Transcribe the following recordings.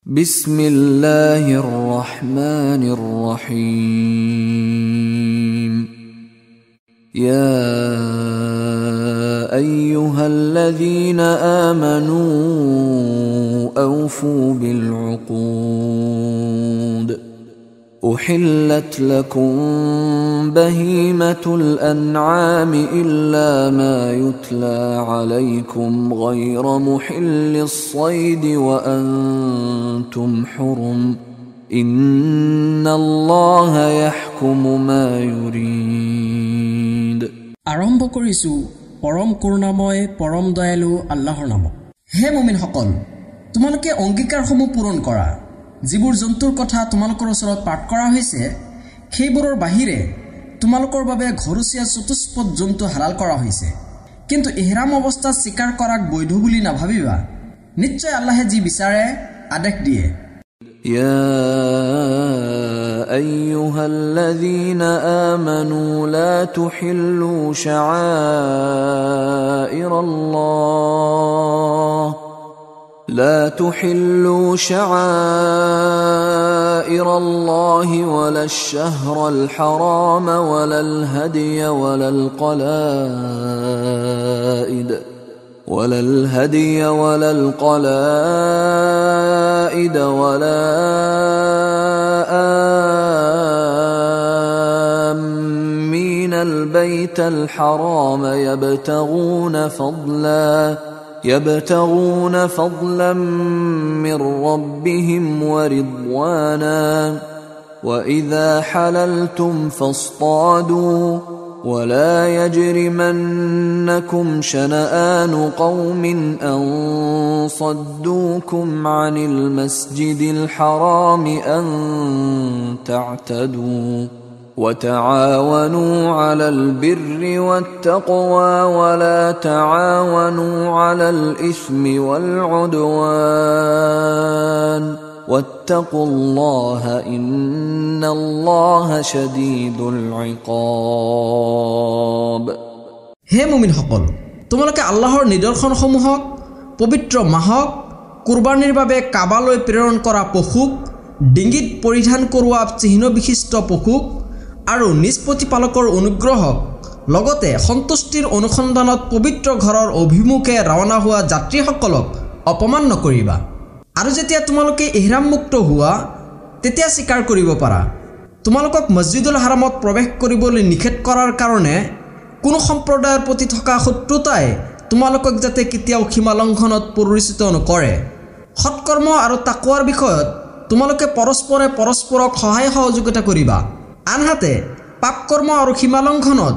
بسم الله الرحمن الرحيم يا أيها الذين آمنوا أوفوا بالعقود أحلت لكم بهيمة الأنعام إلا ما يتلى عليكم غير محل الصيد وأنتم حرم إن الله يحكم ما يريد আৰম্ভ কৰিছো পৰম কৰুণাময় পৰম দয়ালু আল্লাহৰ নামত। হে মুমিনসকল, তোমালোকে অংগীকাৰসমূহ পূৰণ কৰা। যিবোৰ জন্তুৰ কথা তোমালোকৰ ওচৰত পাঠ কৰা হৈছে সেইবোৰৰ বাহিৰে তোমালোকৰ বাবে ঘৰচীয়া চতুষ্পদ জন্তু হালাল কৰা হৈছে, কিন্তু ইহৰাম অৱস্থাত চিকাৰ কৰাক বৈধ বুলি নাভাবিবা। নিশ্চয় আল্লাহে যি বিচাৰে আদেশ দিয়ে। يا أيها الذين آمنوا لا تحلوا شعائر الله ولا الشهر الحرام ولا الهدي ولا القلائد ولا آمين البيت الحرام يبتغون فضلا من ربهم ورضوانا وإذا حللتم فاصطادوا ولا يجرمنكم شنآن قوم أن صدوكم عن المسجد الحرام أن تعتدوا وتعاونوا على البر والتقوى ولا تعاونوا على الإثم والعدوان واتقوا الله إن الله شديد العقاب হে মুমিনসকল, তোমালোকে আল্লাহৰ নিদৰ্শনসমূহক, পবিত্ৰ মাহক, কুৰবানীৰ বাবে কাবালৈ প্ৰেৰণ কৰা পশুক, ডিঙিত পৰিধান কৰোৱা চিহ্ন বিশিষ্ট পশুক আৰু নিজ প্ৰতিপালকৰ অনুগ্ৰহক, লগতে সন্তুষ্টিৰ অনুসন্ধানত পবিত্ৰ ঘৰৰ অভিমুখে ৰাওনা হোৱা যাত্ৰীসকলক অপমান নকৰিবা। আৰু যেতিয়া তোমালোকে ইহৰাম মুক্ত হোৱা তেতিয়া চিকাৰ কৰিব পাৰা। তোমালোকক মছজিদুল হাৰামত প্ৰৱেশ কৰিবলৈ নিষেধ কৰাৰ কাৰণে কোনো সম্প্ৰদায়ৰ প্ৰতি থকা শত্ৰুতাই তোমালোকক যাতে কেতিয়াও সীমালংঘনত পৰিচিত নকৰে। সৎকৰ্ম আৰু তাকৱাৰ বিষয়ত তোমালোকে পৰস্পৰে পৰস্পৰক সহায় সহযোগিতা কৰিবা। আনহাতে পাপকৰ্ম আৰু সীমালংঘনত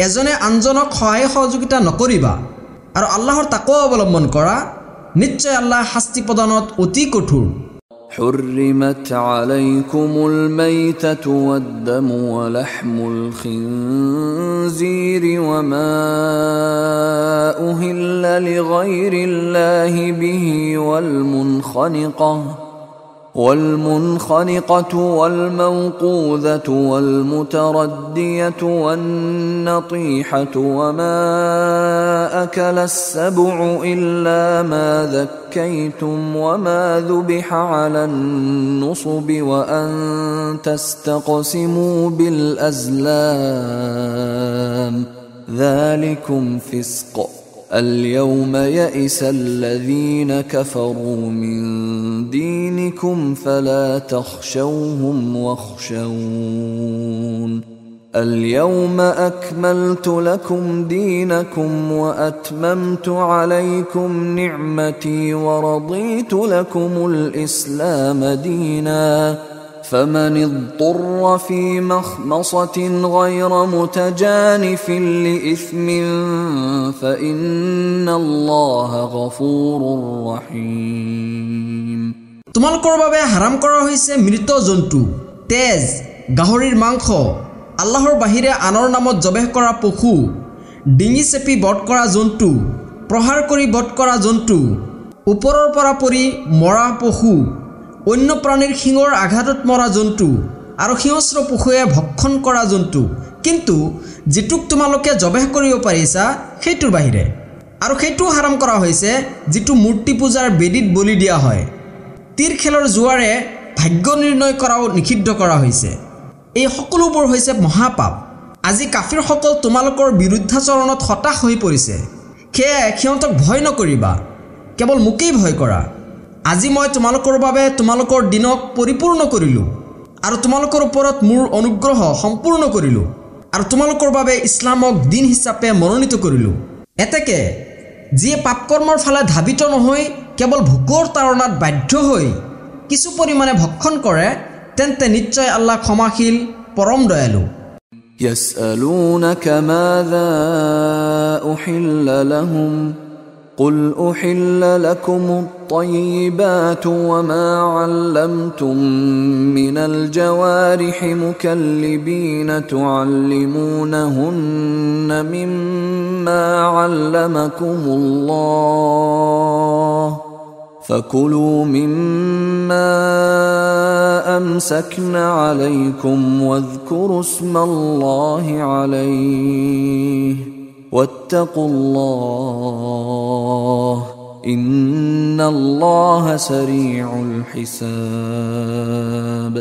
এজনে আনজনক সহায় সহযোগিতা নকৰিবা আৰু আল্লাহৰ তাকৱা অৱলম্বন কৰা। নিশ্চয় আল্লাহ শাস্তি প্ৰদানত অতি কঠোৰ। حرمت عليكم الميتة والدم ولحم الخنزير وما أهل لغير الله به والمنخنقة والموقوذة والمتردية والنطيحة وما أكل السبع إلا ما ذكيتم وما ذبح على النصب وأن تستقسموا بالأزلام ذلكم فسق اليوم يئس الذين كفروا من دينكم فلا تخشوهم واخشون اليوم أكملت لكم دينكم وأتممت عليكم نعمتي ورضيت لكم الإسلام دينا فمن اضطر في مخمصة غير متجانف لإثم فإن الله غفور رحيم তোমালোকৰ বাবে হাৰাম কৰা হৈছে মৃত জন্তু, তেজ, গাহৰিৰ মাংস, আল্লাহৰ বাহিৰে আনৰ নামত জবেহ কৰা পশু, ডিঙি চেপি বধ কৰা জন্তু, প্ৰহাৰ কৰি বধ কৰা জন্তু, ওপৰৰ পৰা পৰি মৰা পশু, অন্য প্ৰাণীৰ শিঙৰ আঘাতত মৰা জন্তু আৰু হিংস্ৰ পশুৱে ভক্ষণ কৰা জন্তু, কিন্তু যেটুক তোমালোকে জবেহ কৰিব পাৰিছা সেইটোৰ বাহিৰে। আৰু সেইটো হাৰাম কৰা হৈছে যিটো মূৰ্তি পূজাৰ বেদীত বলি দিয়া হয়। তীৰ খেলৰ জোৱাৰে ভাগ্য নিৰ্ণয় কৰাও নিষিদ্ধ কৰা হৈছে। এই সকলোবোৰ হৈছে মহাপাপ। আজি কাফিৰসকল তোমালোকৰ বিৰুদ্ধাচৰণত হতাশ হৈ পৰিছে। সেয়ে সিহঁতক ভয় নকৰিবা, কেৱল মোকেই ভয় কৰা। আজি মই তোমালোকৰ বাবে তোমালোকৰ দিনক পৰিপূৰ্ণ কৰিলোঁ আৰু তোমালোকৰ ওপৰত মোৰ অনুগ্ৰহ সম্পূৰ্ণ কৰিলোঁ আৰু তোমালোকৰ বাবে ইছলামক দিন হিচাপে মনোনীত কৰিলোঁ। এতেকে যিয়ে পাপকৰ্মৰ ফালে ধাবিত নহয় কেৱল ভোকৰ তাৰণাত বাধ্য হৈ কিছু পৰিমাণে ভক্ষণ কৰে, তেন্তে নিশ্চয় আল্লাহ ক্ষমাশীল, পৰম দয়ালু। يسألونك ماذا أحل لهم قل أحل لكم الطيبات وما علمتم من الجوارح مكلبين تعلمونهن مما علمكم الله فكلوا مما أمسكن عليكم واذكروا اسم الله عليه واتقوا الله إن الله سريع الحساب।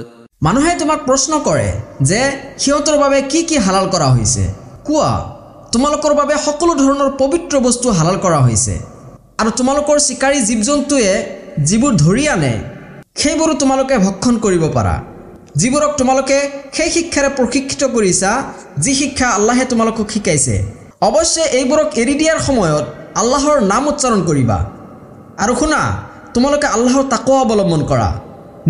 মানুহে তোমাক প্ৰশ্ন কৰে যে সিহঁতৰ বাবে কি কি হালাল কৰা হৈছে। কোৱা, তোমালোকৰ বাবে সকলো ধৰণৰ পবিত্ৰ বস্তু হালাল কৰা হৈছে আৰু তোমালোকৰ শিকাৰী জীৱ-জন্তুৱে যিবোৰ ধৰি আনে সেইবোৰো তোমালোকে ভক্ষণ কৰিব পাৰা, যিবোৰক তোমালোকে সেই শিক্ষাৰে প্ৰশিক্ষিত কৰিছা যি শিক্ষা আল্লাহে তোমালোকক শিকাইছে। অৱশ্যে এইবোৰক এৰি দিয়াৰ সময়ত আল্লাহৰ নাম উচ্চাৰণ কৰিবা আৰু শুনা, তোমালোকে আল্লাহৰ তাকৱা অৱলম্বন কৰা।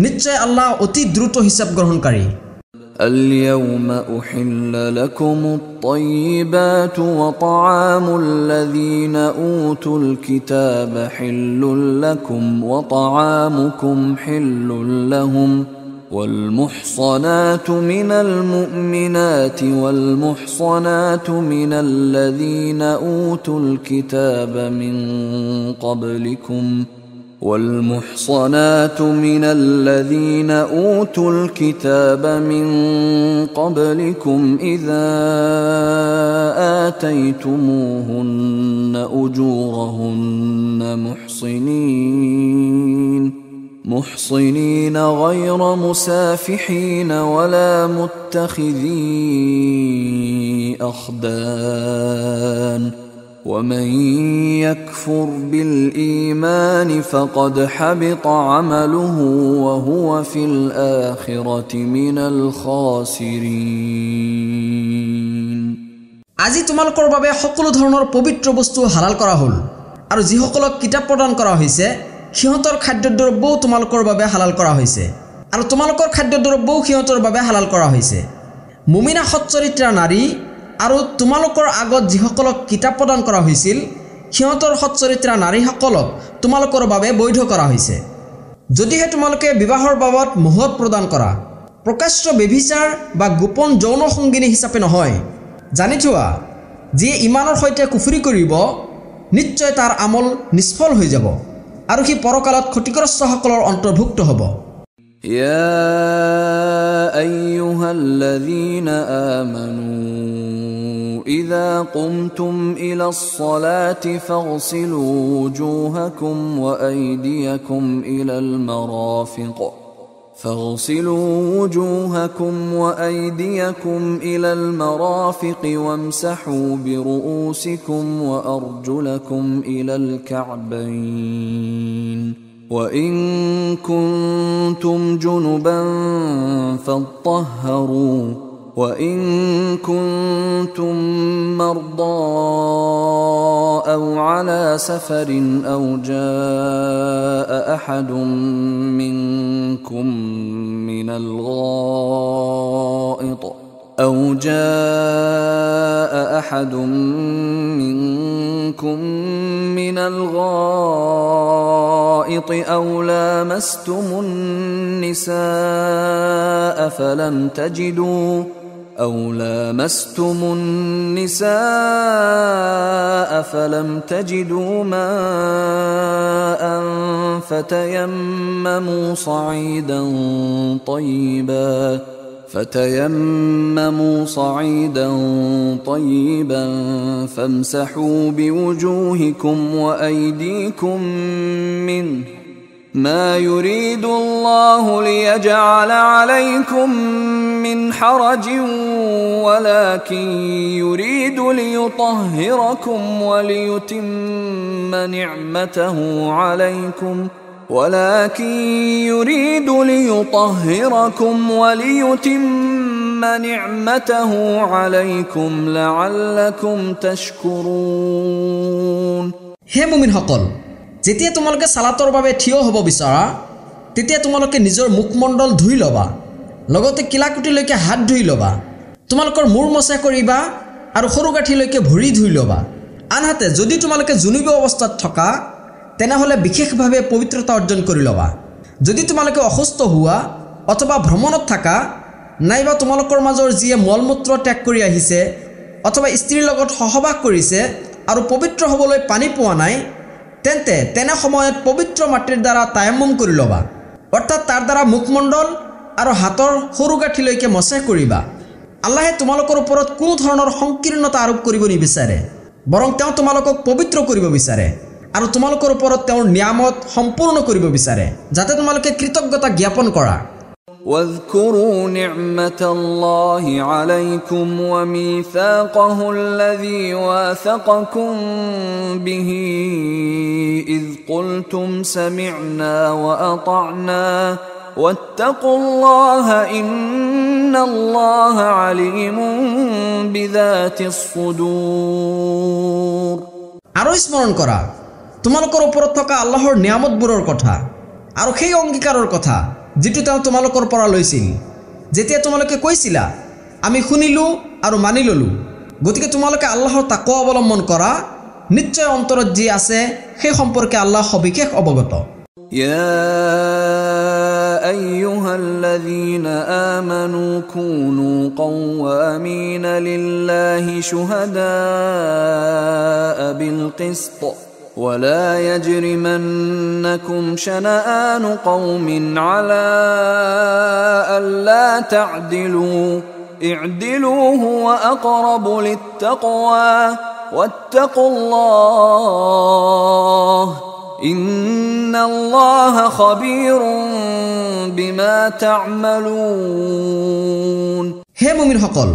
নিশ্চয় আল্লাহ অতি দ্ৰুত হিচাপ গ্ৰহণকাৰী। اليوم أحل لكم الطيبات وطعام الذين أوتوا الكتاب حل لكم وطعامكم حل لهم والمحصنات من المؤمنات والمحصنات من الذين أوتوا الكتاب من قبلكم والمحصنات من الذين أوتوا الكتاب من قبلكم إذا آتيتموهن أجورهن محصنين غير مسافحين ولا متخذي أخدان ومن يكفر بالإيمان فقد حبط عمله وهو في الآخرة من الخاسرين। আজি তোমালোকৰ বাবে সকলো ধৰণৰ পবিত্ৰ বস্তু হালাল কৰা হ'ল আৰু যিসকলক কিতাপ প্ৰদান কৰা হৈছে সিহঁতৰ খাদ্যদ্ৰব্যও তোমালোকৰ বাবে হালাল কৰা হৈছে আৰু তোমালোকৰ খাদ্যদ্ৰব্যও সিহঁতৰ বাবে হালাল কৰা হৈছে। মুমিনা সচ্চৰিত্ৰা নাৰী আৰু তোমালোকৰ আগত যিসকলক কিতাপ প্ৰদান কৰা হৈছিল সিহঁতৰ সচ্চৰিত্ৰা নাৰীসকলক তোমালোকৰ বাবে বৈধ কৰা হৈছে, যদিহে তোমালোকে বিবাহৰ বাবদ মোহৰ প্ৰদান কৰা, প্ৰকাশ্য ব্যভিচাৰ বা গোপন যৌন সংগিনী হিচাপে নহয়। জানি থোৱা, যিয়ে ইমানৰ সৈতে কুফৰি কৰিব নিশ্চয় তাৰ আমল নিষ্ফল হৈ যাব আৰু সি পৰকালত ক্ষতিগ্ৰস্তসকলৰ অন্তৰ্ভুক্ত হ'ব। يا أيها الذين آمنوا إذا قمتم إلى الصلاة فاغسلوا وجوهكم وأيديكم إلى المرافق وامسحوا برؤوسكم وأرجلكم إلى الكعبين وإن كنتم جنبا فاطهروا وإن كنتم مرضى أو على سفر أو جاء أحد منكم من الغائط أو لامستم النساء فلم تجدوا ماء فتيمموا صعيدا طيبا فامسحوا بوجوهكم وأيديكم منه ما يريد الله ليجعل عليكم من حرج ولكن يريد ليطهركم وليتم نعمته عليكم لعلكم تشكرون. হে মুমিনসকল, যেতিয়া তোমালোকে সালাতৰ বাবে থিয় হ'ব বিচাৰা তেতিয়া তোমালোকে নিজৰ মুখমণ্ডল ধুই ল'বা, লগতে কিলাকুটিলৈকে হাত ধুই ল'বা, তোমালোকৰ মূৰ মচা কৰিবা আৰু সৰু গাঁঠিলৈকে ভৰি ধুই ল'বা। আনহাতে যদি তোমালোকে জুনুবী অৱস্থাত থকা তেনেহ'লে বিশেষভাৱে পবিত্ৰতা অৰ্জন কৰি ল'বা। যদি তোমালোকে অসুস্থ হোৱা অথবা ভ্ৰমণত থাকা নাইবা তোমালোকৰ মাজৰ যিয়ে মলমূত্ৰ ত্যাগ কৰি আহিছে অথবা স্ত্ৰীৰ লগত সহবাস কৰিছে আৰু পবিত্ৰ হ'বলৈ পানী পোৱা নাই, তেনে সময়ত পবিত্ৰ মাটিৰ দ্বাৰা তায়াম্মুম কৰি ল'বা, অৰ্থাৎ তাৰ দ্বাৰা মুখমণ্ডল আৰু হাতৰ সৰু গাঁঠিলৈকে মচা কৰিবা। আল্লাহে তোমালোকৰ ওপৰত কোনো ধৰণৰ সংকীৰ্ণতা আৰোপ কৰিব নিবিচাৰে, বৰং তেওঁ তোমালোকক পবিত্ৰ কৰিব বিচাৰে আৰু তোমালোকৰ ওপৰত তেওঁৰ নিয়ামত সম্পূৰ্ণ কৰিব বিচাৰে যাতে তোমালোকে কৃতজ্ঞতা জ্ঞাপন কৰা। واذكروا نعمة الله عليكم وميثاقه الذي واثقكم به إذ قلتم سمعنا وأطعنا واتقوا الله إن الله عليم بذات الصدور. আৰু স্মৰণ কৰা তোমালোকৰ ওপৰত থকা আল্লাহৰ নিয়ামতবোৰৰ কথা আৰু সেই অংগীকাৰৰ কথা যিটো তেওঁ তোমালোকৰ পৰা লৈছিল, যেতিয়া তোমালোকে কৈছিলা আমি শুনিলোঁ আৰু মানি ল'লোঁ। গতিকে তোমালোকে আল্লাহৰ তাকৱা অৱলম্বন কৰা, নিশ্চয় অন্তৰত যি আছে সেই সম্পৰ্কে আল্লাহ সবিশেষ অৱগত। يا أيها الذين آمنوا كونوا قوامين لله شهداء بالقسط ولا يجرمنكم شنآن قوم على ألا تعدلوا اعدلوا هو أقرب للتقوى واتقوا الله إن الله خبير بما تعملون. হে মুমিনসকল,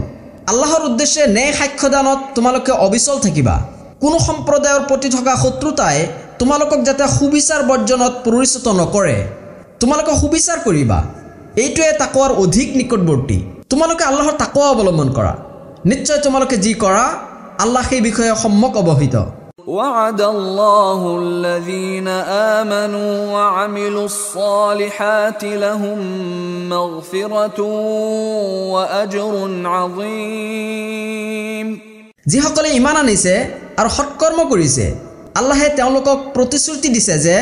আল্লাহৰ উদ্দেশ্যে ন্যায় সাক্ষ্যদানত তোমালোকে অবিচল থাকিবা। কোনো সম্প্ৰদায়ৰ প্ৰতি থকা শত্ৰুতাই তোমালোকক যাতে সুবিচাৰ বৰ্জনত পৰিচিত নকৰে, তোমালোকে সুবিচাৰ কৰিবা, এইটোৱে তাকৱাৰ অধিক নিকটৱৰ্তী। তোমালোকে আল্লাহৰ তাকৱা অৱলম্বন কৰা, নিশ্চয় তোমালোকে যি কৰা আল্লাহ সেই বিষয়ে সম্যক অৱহিত। وعد الله الذين آمنوا وعملوا الصالحات لهم مغفرة وأجر عظيم. যিসকলে ঈমান আনিছে আৰু সৎকৰ্ম কৰিছে আল্লাহে তেওঁলোকক প্ৰতিশ্ৰুতি দিছে যে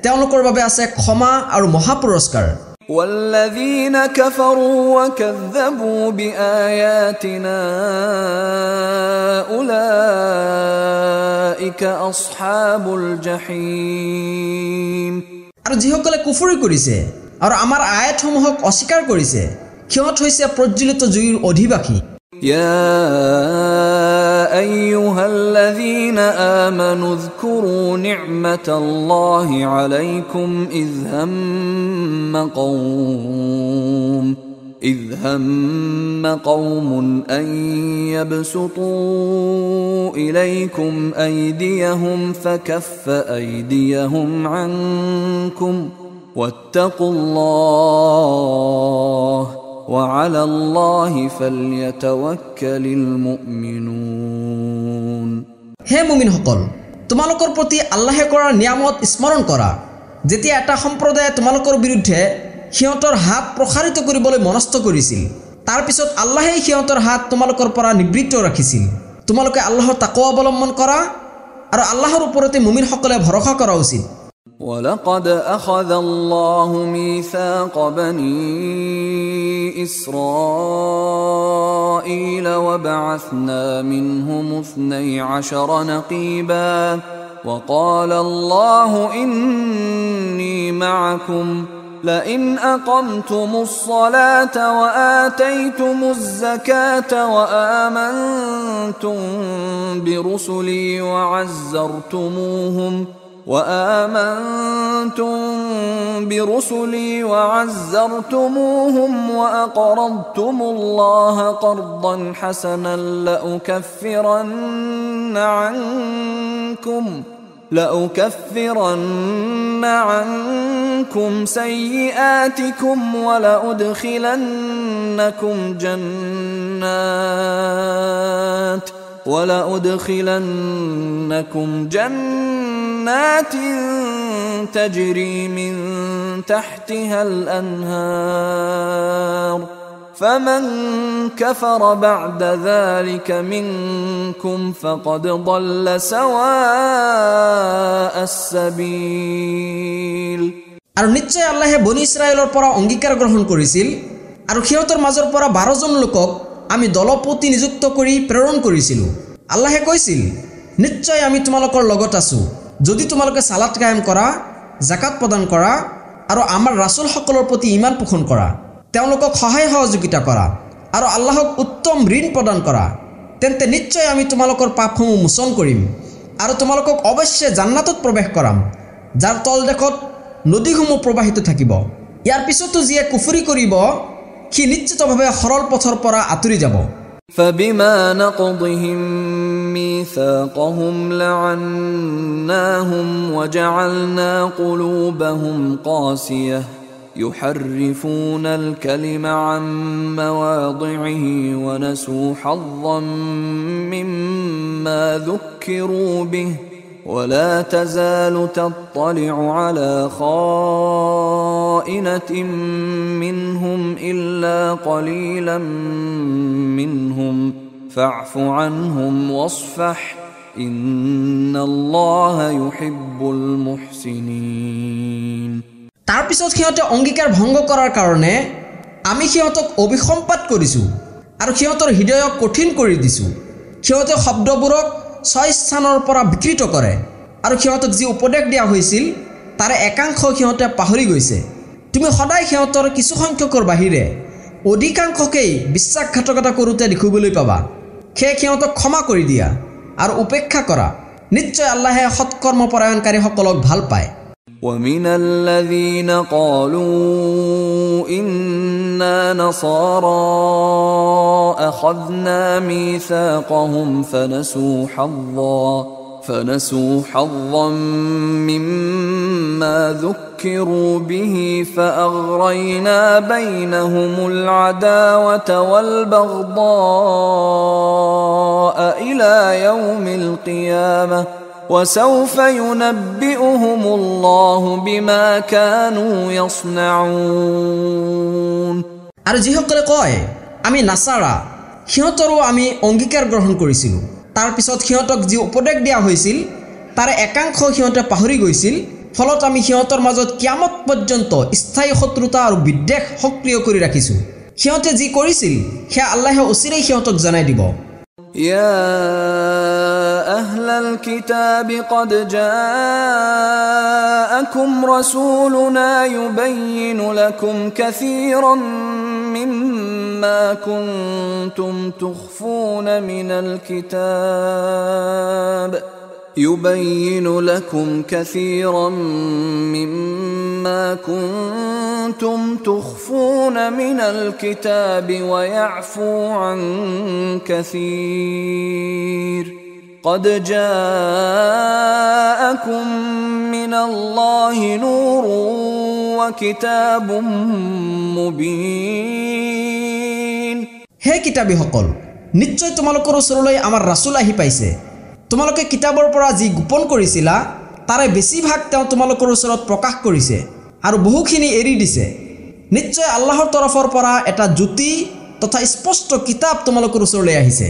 তেওঁলোকৰ বাবে আছে ক্ষমা আৰু মহা পুৰস্কাৰ। والذين كفروا وكذبوا بآياتنا أولئك أصحاب الجحيم. আৰু যিসকলে কুফৰি কৰিছে আৰু আমাৰ আয়াতসমূহক অস্বীকাৰ কৰিছে সিহঁত হৈছে প্ৰজ্বলিত জুইৰ অধিবাসী। يا أيها الذين آمنوا اذكروا نعمة الله عليكم إذ هم قوم أن يبسطوا إليكم أيديهم فكف أيديهم عنكم واتقوا الله وعلى الله فليتوكل المؤمنون. হে মুমিনসকল, তোমালোকৰ প্ৰতি আল্লাহে কৰা নিয়ামত স্মৰণ কৰা যেতিয়া এটা সম্প্ৰদায়ে তোমালোকৰ বিৰুদ্ধে সিহঁতৰ হাত প্ৰসাৰিত কৰিবলৈ মনস্থ কৰিছিল, তাৰ পিছত আল্লাহেই সিহঁতৰ হাত তোমালোকৰ পৰা নিবৃত্ত ৰাখিছিল। তোমালোকে আল্লাহৰ তাকৱা অৱলম্বন কৰা আৰু আল্লাহৰ ওপৰতে মুমিনসকলে ভৰসা কৰা উচিত। ولقد أخذ الله ميثاق بني إسرائيل وبعثنا منهم 12 نقيبا وقال الله إني معكم لئن أقمتم الصلاة وآتيتم الزكاة وآمنتم برسلي وآمنتم برسلي وعزرتموهم وأقرضتم الله قرضا حسنا لأكفرن عنكم سيئاتكم ولأدخلنكم جنات تجري من تحتها الأنهار فمن كفر بعد ذلك منكم فقد ضل سواء السبيل আৰু নিশ্চয় আল্লাহে বনি ইছৰাইলৰ পৰা অংগীকাৰ গ্ৰহণ কৰিছিল আৰু সিহঁতৰ মাজৰ পৰা 12 জন লোকক আমি দলপতি নিযুক্ত কৰি প্ৰেৰণ কৰিছিলোঁ। আল্লাহে কৈছিল, নিশ্চয় আমি তোমালোকৰ লগত আছো যদি তোমালোকে সালাত কায়েম কৰা, যাকাত প্ৰদান কৰা আৰু আমাৰ ৰাসূলসকলৰ প্ৰতি ঈমান পোষণ কৰা, তেওঁলোকক সহায় সহযোগিতা কৰা আৰু আল্লাহক উত্তম ঋণ প্ৰদান কৰা, তেন্তে নিশ্চয় আমি তোমালোকৰ পাপসমূহ মোচন কৰিম আৰু তোমালোকক অৱশ্যে জান্নাতত প্ৰৱেশ কৰাম, যাৰ তলদেশত নদীসমূহ প্ৰবাহিত থাকিব। ইয়াৰ পিছতো যিয়ে কুফৰি কৰিব সি নিশ্চিতভাৱে সৰল পথৰ পৰা আঁতৰি যাব। فبما نقضهم ميثاقهم لعناهم وجعلنا قلوبهم قاسية يحرفون الكلم عن مواضعه ونسوا حظا مما ذكروا به ولا تزال تطلع على خائنة منهم إلا قليلا منهم فاعف عنهم واصفح إن الله يحب المحسنين তাৰ পিছত সিহঁতে অংগীকাৰ ভংগ কৰাৰ কাৰণে আমি সিহঁতক অভিসম্পাত কৰিছোঁ আৰু সিহঁতৰ হৃদয়ক কঠিন কৰি দিছোঁ। সিহঁতে শব্দবোৰক স্থানৰ পৰা বিকৃত কৰে আৰু সিহঁতক যি উপদেশ দিয়া হৈছিল তাৰে একাংশ সিহঁতে পাহৰি গৈছে। তুমি সদায় সিহঁতৰ কিছু সংখ্যকৰ বাহিৰে অধিকাংশকেই বিশ্বাসঘাতকতা কৰোঁতে দেখিবলৈ পাবা। সেয়ে সিহঁতক ক্ষমা কৰি দিয়া আৰু উপেক্ষা কৰা। নিশ্চয় আল্লাহে সৎকৰ্মপৰায়ণকাৰীসকলক ভাল পায়। ومن الذين قالوا إنا نصارى أخذنا ميثاقهم فنسوا حظا مما ذكروا به فأغرينا بينهم العداوة والبغضاء إلى يوم القيامة وسوف ينبئهم الله بما كانوا يصنعون আৰু যিসকলে কয় আমি নাছাৰা, সিহঁতৰো আমি অংগীকাৰ গ্ৰহণ কৰিছিলোঁ, তাৰ পিছত সিহঁতক যি উপদেশ দিয়া হৈছিল তাৰে একাংশ সিহঁতে পাহৰি গৈছিল, ফলত আমি সিহঁতৰ মাজত কিয়ামত পৰ্যন্ত স্থায়ী শত্ৰুতা আৰু বিদ্বেষ সক্ৰিয় কৰি ৰাখিছোঁ। সিহঁতে যি কৰিছিল সেয়া আল্লাহে অচিৰেই সিহঁতক জনাই দিব। يا أهل الكتاب قد جاءكم رسولنا يبين لكم كثيرا مما كنتم تخفون من الكتاب ويعفو عن كثير قد جاءكم من الله نور وكتاب مبين হে কিতাবীসকল, নিশ্চয় তোমালোকৰ ওচৰলৈ আমাৰ ৰাসূল আহি পাইছে। তোমালোকে কিতাবৰ পৰা যি গোপন কৰিছিলা তাৰে বেছিভাগ তেওঁ তোমালোকৰ ওচৰত প্ৰকাশ কৰিছে আৰু বহুখিনি এৰি দিছে। নিশ্চয় আল্লাহৰ তৰফৰ পৰা এটা জ্যোতি তথা স্পষ্ট কিতাপ তোমালোকৰ ওচৰলৈ আহিছে।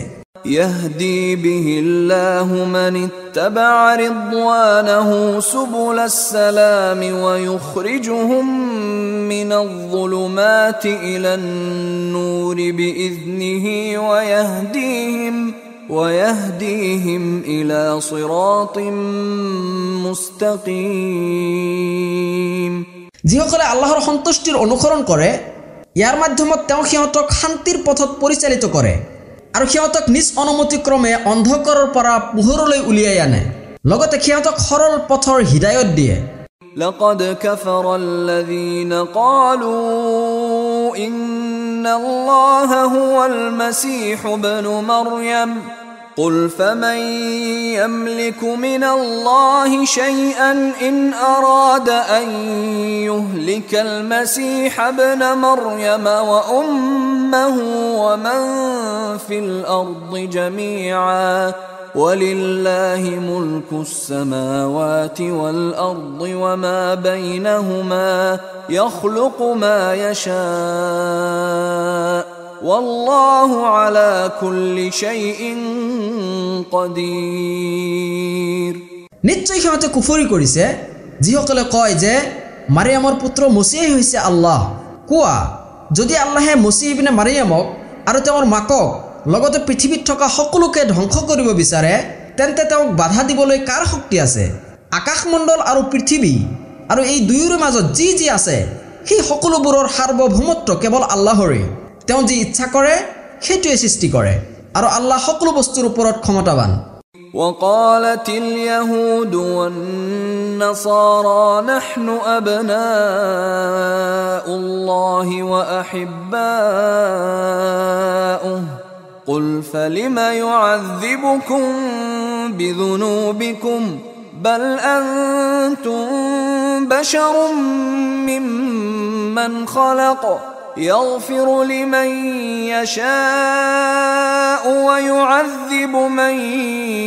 يهدي به الله من اتبع رضوانه سبل السلام ويخرجهم من الظلمات إلى النور بإذنه ويهديهم إلى صراط مستقيم যিসকলে আল্লাহৰ সন্তুষ্টিৰ অনুসৰণ কৰে ইয়াৰ মাধ্যমত তেওঁ সিহঁতক শান্তিৰ পথত পৰিচালিত কৰে আৰু সিহঁতক নিজ অনুমতিক্ৰমে অন্ধকাৰৰ পৰা পোহৰলৈ উলিয়াই আনে লগতে সিহঁতক সৰল পথৰ হিদায়ত দিয়ে لقد كفر الذين قالوا إن الله هو المسيح ابن مريم قل فمن يملك من الله شيئا إن أراد أن يهلك المسيح ابن مريم وأمه ومن في الأرض جميعا ولله ملك السماوات والأرض وما بينهما يخلق ما يشاء والله على كل شيء قدير নিশ্চয় সিহঁতে কুফৰি কৰিছে যিসকলে কয় যে মাৰিয়ামৰ পুত্ৰ মছিহ হৈছে আল্লাহ কোৱা যদি আল্লাহে মছিহ ইবনে মাৰিয়ামক আৰু তেওঁৰ মাকক লগতে পৃথিৱীত থকা সকলোকে ধ্বংস কৰিব বিচাৰে তেন্তে তেওঁক বাধা দিবলৈ কাৰ শক্তি আছে আকাশমণ্ডল আৰু পৃথিৱী আৰু এই দুয়োৰে মাজত যি আছে সেই সকলোবোৰৰ সাৰ্বভৌমত্ব কেৱল আল্লাহৰে তেওঁ যি ইচ্ছা কৰে সেইটোৱে সৃষ্টি কৰে আৰু আল্লাহ সকলো বস্তুৰ ওপৰত ক্ষমতাৱান وقالت اليهود والنصارى نحن أبناء الله وأحباؤه قل فلم يعذبكم بذنوبكم بل أنتم بشر ممن خلق يغفر لمن يشاء ويعذب من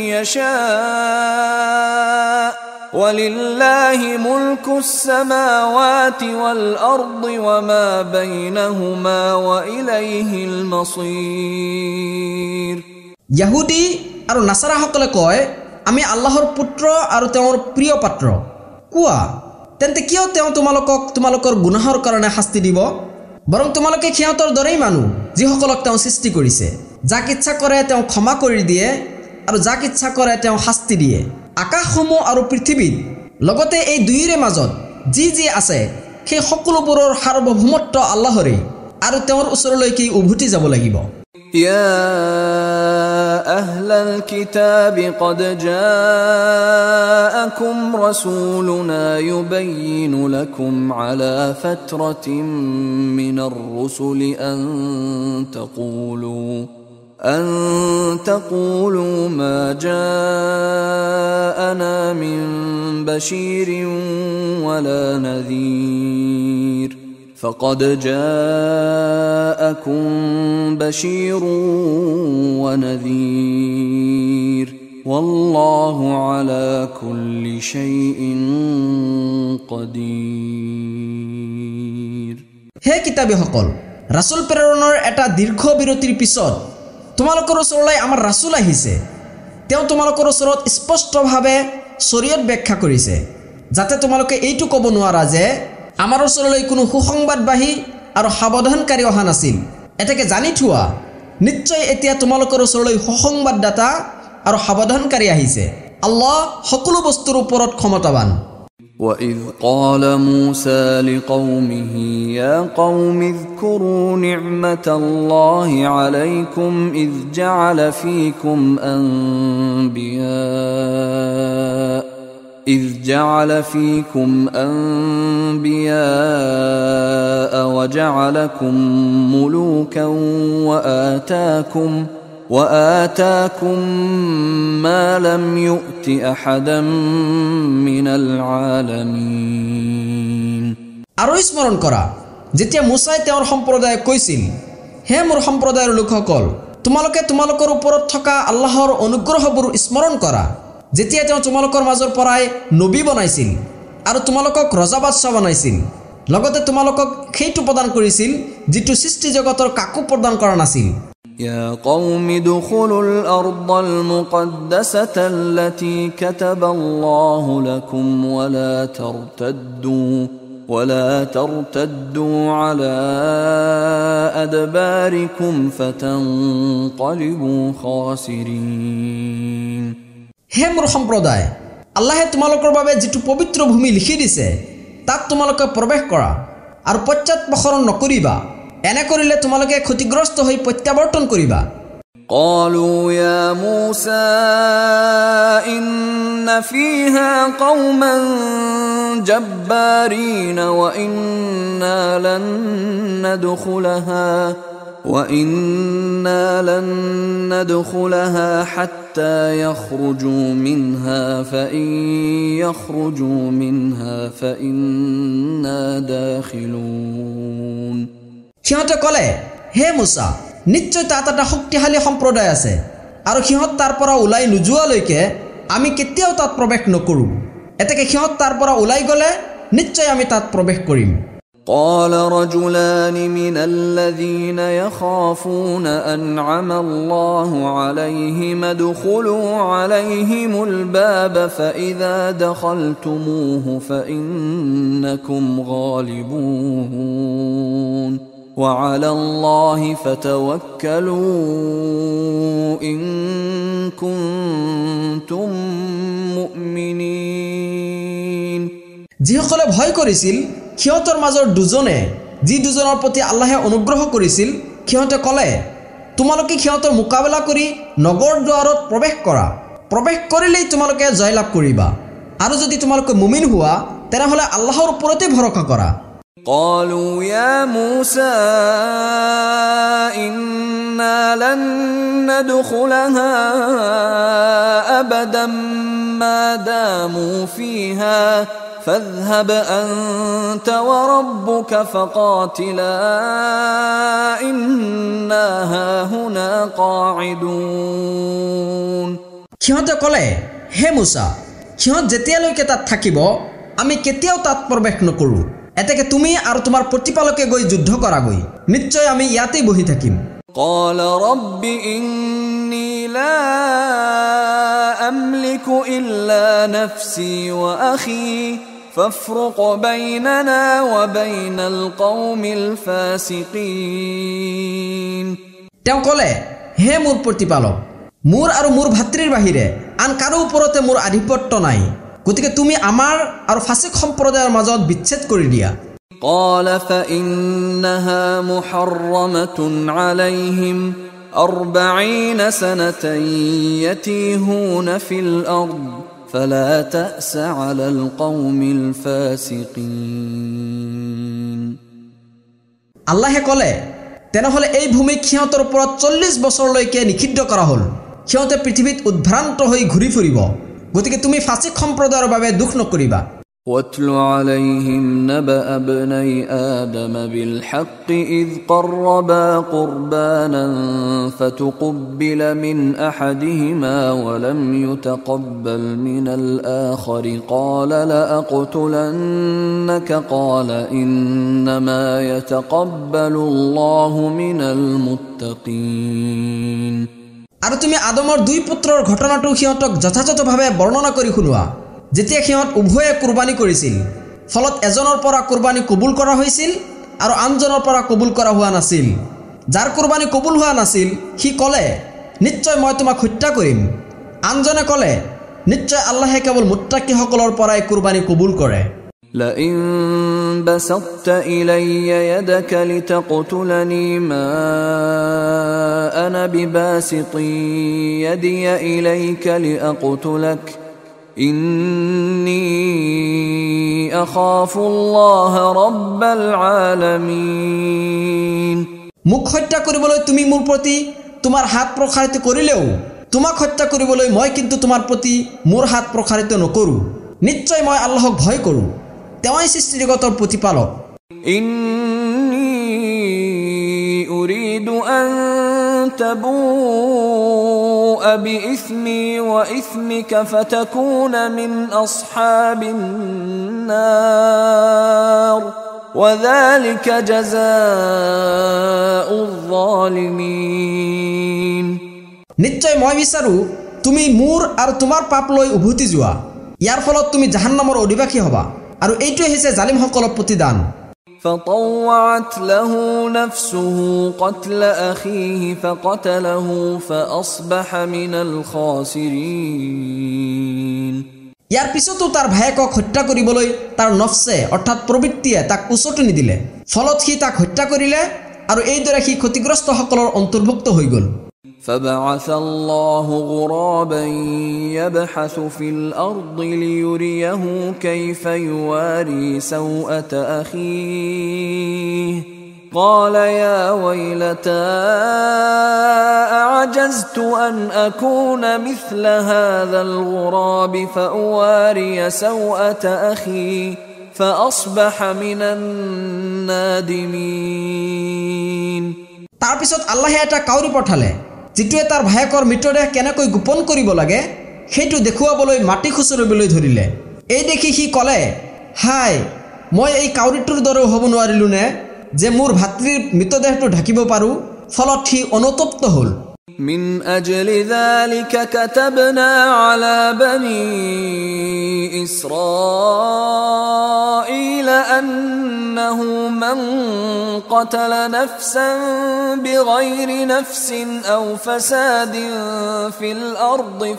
يشاء ولله ملك السماوات والأرض وما بينهما وإليه المصير ইহুদী আৰু নাছাৰাসকলে কয় আমি আল্লাহৰ পুত্ৰ আৰু তেওঁৰ প্ৰিয় পাত্ৰ কোৱা তেন্তে কিয় তেওঁ তোমালোকৰ গুনাহৰ কাৰণে শাস্তি দিব বৰং তোমালোকে সিহঁতৰ দৰেই মানুহ যিসকলক তেওঁ সৃষ্টি কৰিছে যাক ইচ্ছা কৰে তেওঁ ক্ষমা কৰি দিয়ে আৰু যাক ইচ্ছা কৰে তেওঁ শাস্তি দিয়ে আকাশসমূহ আৰু পৃথিৱীত লগতে এই দুয়োৰে মাজত যি আছে সেই সকলোবোৰৰ সাৰ্বভৌমত্ব আল্লাহৰে আৰু তেওঁৰ ওচৰলৈকে উভতি যাব লাগিব يا أهل الكتاب قد جاءكم رسولنا يبين لكم على فترة من الرسل أن تقولوا ما جاءنا من بشير ولا نذير فقد جاءكم بشير ونذير والله على كل شيء قدير হে কিতাবীসকল ৰাসূল প্ৰেৰণৰ এটা দীৰ্ঘ বিৰতিৰ পিছত তোমালোকৰ ওচৰলৈ আমাৰ ৰাসূল আহিছে তেওঁ তোমালোকৰ ওচৰত স্পষ্টভাৱে শৰীয়ত ব্যাখ্যা কৰিছে যাতে তোমালোকে এইটো ক'ব নোৱাৰা যে আমাৰ ওচৰলৈ কোনো সুসংবাদবাহী আৰু সাৱধানকাৰী অহা নাছিল এটাকে জানি থোৱা নিশ্চয় এতিয়া তোমালোকৰ ওচৰলৈ সুসংবাদদাতা আৰু সাৱধানকাৰী আহিছে আল্লাহ সকলো বস্তুৰ ওপৰত ক্ষমতাৱান وَإِذْ قَالَ مُوسَى لِقَوْمِهِ يَا قَوْمِ اذْكُرُوا نِعْمَةَ اللَّهِ عَلَيْكُمْ إذ جعل فيكم أنبياء وجعلكم ملوكا وآتاكم ما لم يؤت أحدا من العالمين আৰু স্মৰণ কৰা যেতিয়া মুসাই তেওঁৰ সম্প্ৰদায়ক কৈছিল হে মোৰ সম্প্ৰদায়ৰ লোকসকল তোমালোকে তোমালোকৰ ওপৰত থকা আল্লাহৰ অনুগ্ৰহবোৰ স্মৰণ কৰা যেতিয়া তেওঁ তোমালোকৰ মাজৰ পৰাই নবী বনাইছিল আৰু তোমালোকক ৰজা বাদশাহ বনাইছিল লগতে তোমালোকক সেইটো প্ৰদান কৰিছিল যিটো সৃষ্টি জগতৰ কাকো প্ৰদান কৰা নাছিল يا قوم ادخلوا الأرض المقدسة التي كتب الله لكم ولا ترتدوا على أدباركم فتنقلبوا خاسرين হে মোৰ সম্প্ৰদায় আল্লাহে তোমালোকৰ বাবে যিটো পবিত্ৰ ভূমি লিখি দিছে তাত তোমালোকে প্ৰৱেশ কৰা আৰু পশ্চাৎপসৰণ নকৰিবা এনে কৰিলে তোমালোকে ক্ষতিগ্ৰস্ত হৈ প্ৰত্যাৱৰ্তন কৰিবা قالوا يا موسى إن فيها قوما جبارين وإنا لن ندخلها حتى يخرجوا منها فإن يخرجوا منها فإنا داخلون সিহঁতে ক'লে হে মুছা নিশ্চয় তাত এটা শক্তিশালী সম্প্ৰদায় আছে আৰু সিহঁত তাৰ পৰা ওলাই নোযোৱালৈকে আমি কেতিয়াও তাত প্ৰৱেশ নকৰোঁ এতেকে সিহঁত তাৰ পৰা ওলাই গ'লে নিশ্চয় আমি তাত প্ৰৱেশ কৰিম قال رجلان من الذين يخافون أنعم الله عليهم ادخلوا عليهم الباب فإذا دخلتموه فإنكم غالبون وعلى الله فتوكلوا إن كنتم مؤمنين যিসকলে ভয় কৰিছিল সিহঁতৰ মাজৰ দুজনে যি দুজনৰ প্ৰতি আল্লাহে অনুগ্ৰহ কৰিছিল সিহঁতে ক'লে তোমালোকে সিহঁতৰ মোকাবিলা কৰি নগৰ দুৱাৰত প্ৰৱেশ কৰা প্ৰৱেশ কৰিলেই তোমালোকে জয়লাভ কৰিবা আৰু যদি তোমালোকে মুমিন হোৱা তেনেহ'লে আল্লাহৰ ওপৰতে ভৰসা কৰা قالوا يا موسى إنا لن ندخلها أبدا ما داموا فيها فاذهب أنت وربك فقاتلا إنا هاهنا قاعدون সিহঁতে ক'লে হে মুছা সিহঁত যেতিয়ালৈকে তাত থাকিব আমি কেতিয়াও তাত প্ৰৱেশ নকৰোঁ এতেকে তুমি আৰু তোমাৰ প্ৰতিপালকে গৈ যুদ্ধ কৰাগৈ নিশ্চয় আমি ইয়াতেই বহি থাকিম قال رب إني لا أملك إلا نفسي وأخي فافرق بيننا وبين القوم الفاسقين তেওঁ ক'লে হে মোৰ প্ৰতিপালক মোৰ আৰু মোৰ ভাতৃৰ বাহিৰে আন কাৰো ওপৰতে মোৰ আধিপত্য নাই গতিকে তুমি আমাৰ আৰু ফাসিক সম্প্ৰদায়ৰ মাজত বিচ্ছেদ কৰি দিয়া قال فإنها محرمة عليهم 40 سنة يتيهون في الأرض فلا تأس على القوم الفاسقين আল্লাহে ক'লে তেনেহ'লে এই ভূমিক সিহঁতৰ ওপৰত 40 বছৰলৈকে নিষিদ্ধ কৰা হ'ল সিহঁতে পৃথিৱীত উদ্ভ্ৰান্ত হৈ ঘূৰি ফুৰিব গতিকে তুমি ফাসিক সম্প্ৰদায়ৰ বাবে দুখ নকৰিবা واتل عليهم نبأ ابني آدم بالحق إذ قربا قربانا فتقبل من أحدهما ولم يتقبل من الآخر قال لأقتلنك قال إنما يتقبل الله من المتقين আৰু তুমি আদমৰ দুই পুত্ৰৰ ঘটনাটো সিহঁতক যথাযথভাৱে বৰ্ণনা কৰি শুনোৱা যেতিয়া সিহঁত উভয়ে কুৰবানী কৰিছিল ফলত এজনৰ পৰা কুৰবানী কবুল কৰা হৈছিল আৰু আনজনৰ পৰা কবুল কৰা হোৱা নাছিল যাৰ কুৰবানী কবুল হোৱা নাছিল সি ক'লে নিশ্চয় মই তোমাক হত্যা কৰিম আনজনে ক'লে নিশ্চয় আল্লাহে কেৱল মুত্তাকিসকলৰ পৰাই কুৰবানী কবুল কৰে لئن بسطت إلي يدك لتقتلني ما أنا بباسط يدي إليك لأقتلك إني أخاف الله رب العالمين মুখ হত্যা কৰিবলৈ তুমি মোৰ প্ৰতি তোমাৰ হাত প্ৰসাৰিত কৰিলেও তোমাক হত্যা কৰিবলৈ মই কিন্তু তোমাৰ প্ৰতি মোৰ হাত প্ৰসাৰিত নকৰোঁ নিশ্চয় মই আল্লাহক ভয় কৰোঁ তেওঁই সৃষ্টিজগতৰ প্ৰতিপালক إني أريد أن تبوء بإثمي وإثمك فتكون من أصحاب النار وذلك جزاء الظالمين নিশ্চয় মই বিচাৰোঁ তুমি মোৰ আৰু তোমাৰ পাপ লৈ উভতি যোৱা ইয়াৰ ফলত তুমি জাহান্নামৰ অধিবাসী হ'বা আৰু এইটোৱে হৈছে জালিমসকলৰ প্ৰতিদান فطوعت له نفسه قتل أخيه فقتله فأصبح من الخاسرين ইয়াৰ পিছতো তাৰ ভায়েকক হত্যা কৰিবলৈ তাৰ নফছে অৰ্থাৎ প্ৰবৃত্তিয়ে তাক উচতনি নিদিলে ফলত সি তাক হত্যা কৰিলে আৰু এইদৰে সি ক্ষতিগ্ৰস্তসকলৰ অন্তৰ্ভুক্ত হৈ গ'ল فبعث الله غرابا يبحث في الأرض ليريه كيف يواري سوءة أخيه قال يا ويلتى أعجزت أن أكون مثل هذا الغراب فأواري سوءة أخي فأصبح من النادمين তাৰপিছত আল্লাহে এটা কাউৰী পঠালে যিটোৱে তাৰ ভায়েকৰ মৃতদেহ কেনেকৈ গোপন কৰিব লাগে সেইটো দেখুৱাবলৈ মাটি খুচৰিবলৈ ধৰিলে এই দেখি সি ক'লে হাই মই এই কাউৰীটোৰ দৰে হ'ব নোৱাৰিলো নে যে মোৰ ভাতৃৰ মৃতদেহটো ঢাকিব পাৰো ফলত সি অনুতপ্ত হ'ল من أجل ذلك كتبنا على بني إسرائيل أنه من قتل نفسا بغير نفس أو فساد في الأرض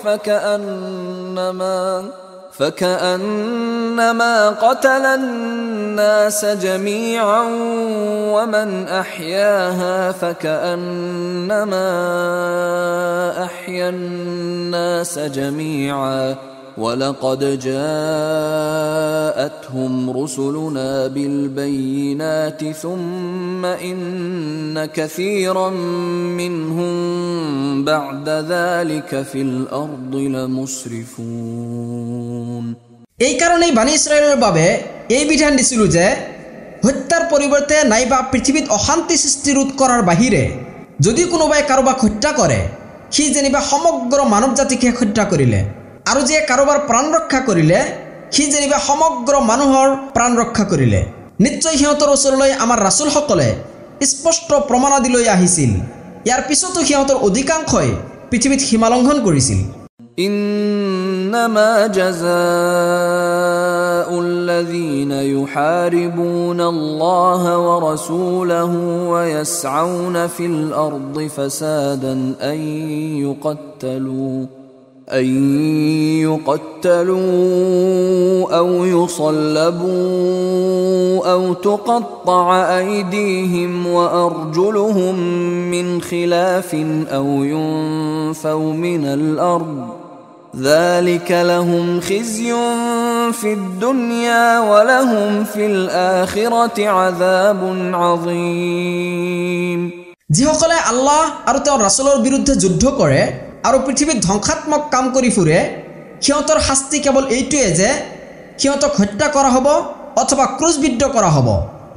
فكأنما قتل الناس جميعا ومن أحياها فكأنما أحيا الناس جميعا ولقد جاءتهم رسلنا بالبينات ثم إن كثيرا منهم بعد ذلك في الأرض لمسرفون এই কারণেই বানি ইসরায়েলের বাবে এই বিধান দিছিল যে হত্যাৰ পৰিৱৰ্তে নাইবা পৃথিৱীত অশান্তি সৃষ্টি ৰোধ কৰাৰ বাহিৰে যদি কোনোবাই কাৰোবাক হত্যা কৰে সি যেনিবা সমগ্ৰ মানৱ জাতিকে হত্যা কৰিলে আৰু যে কাৰোবাৰ প্ৰাণ ৰক্ষা কৰিলে সি যেনিবা সমগ্ৰ মানুহৰ প্ৰাণ ৰক্ষা কৰিলে নিশ্চয় সিহঁতৰ ওচৰলৈ আমাৰ ৰাসূলসকলে স্পষ্ট প্ৰমাণাদি লৈ আহিছিল ইয়াৰ পিছতো সিহঁতৰ অধিকাংশই পৃথিৱীত সীমা লংঘন কৰিছিল إنما جزاء الذين يحاربون الله ورسوله ويسعون في الأرض فسادا أن يقتلوا أو يصلبوا أو تقطع أيديهم وأرجلهم من خلاف أو ينفوا من الأرض ذلك لهم خزي في الدنيا ولهم في الآخرة عذاب عظيم যিসকলে আল্লাহ আৰু তেওঁৰ ৰাসূলৰ বিৰুদ্ধে যুদ্ধ কৰে আৰু পৃথিৱীত ধ্বংসাত্মক কাম কৰি ফুৰে সিহঁতৰ শাস্তি কেৱল এইটোৱে যে সিহঁতক হত্যা কৰা হ'ব অথবা ক্ৰুচবিদ্ধ কৰা হ'ব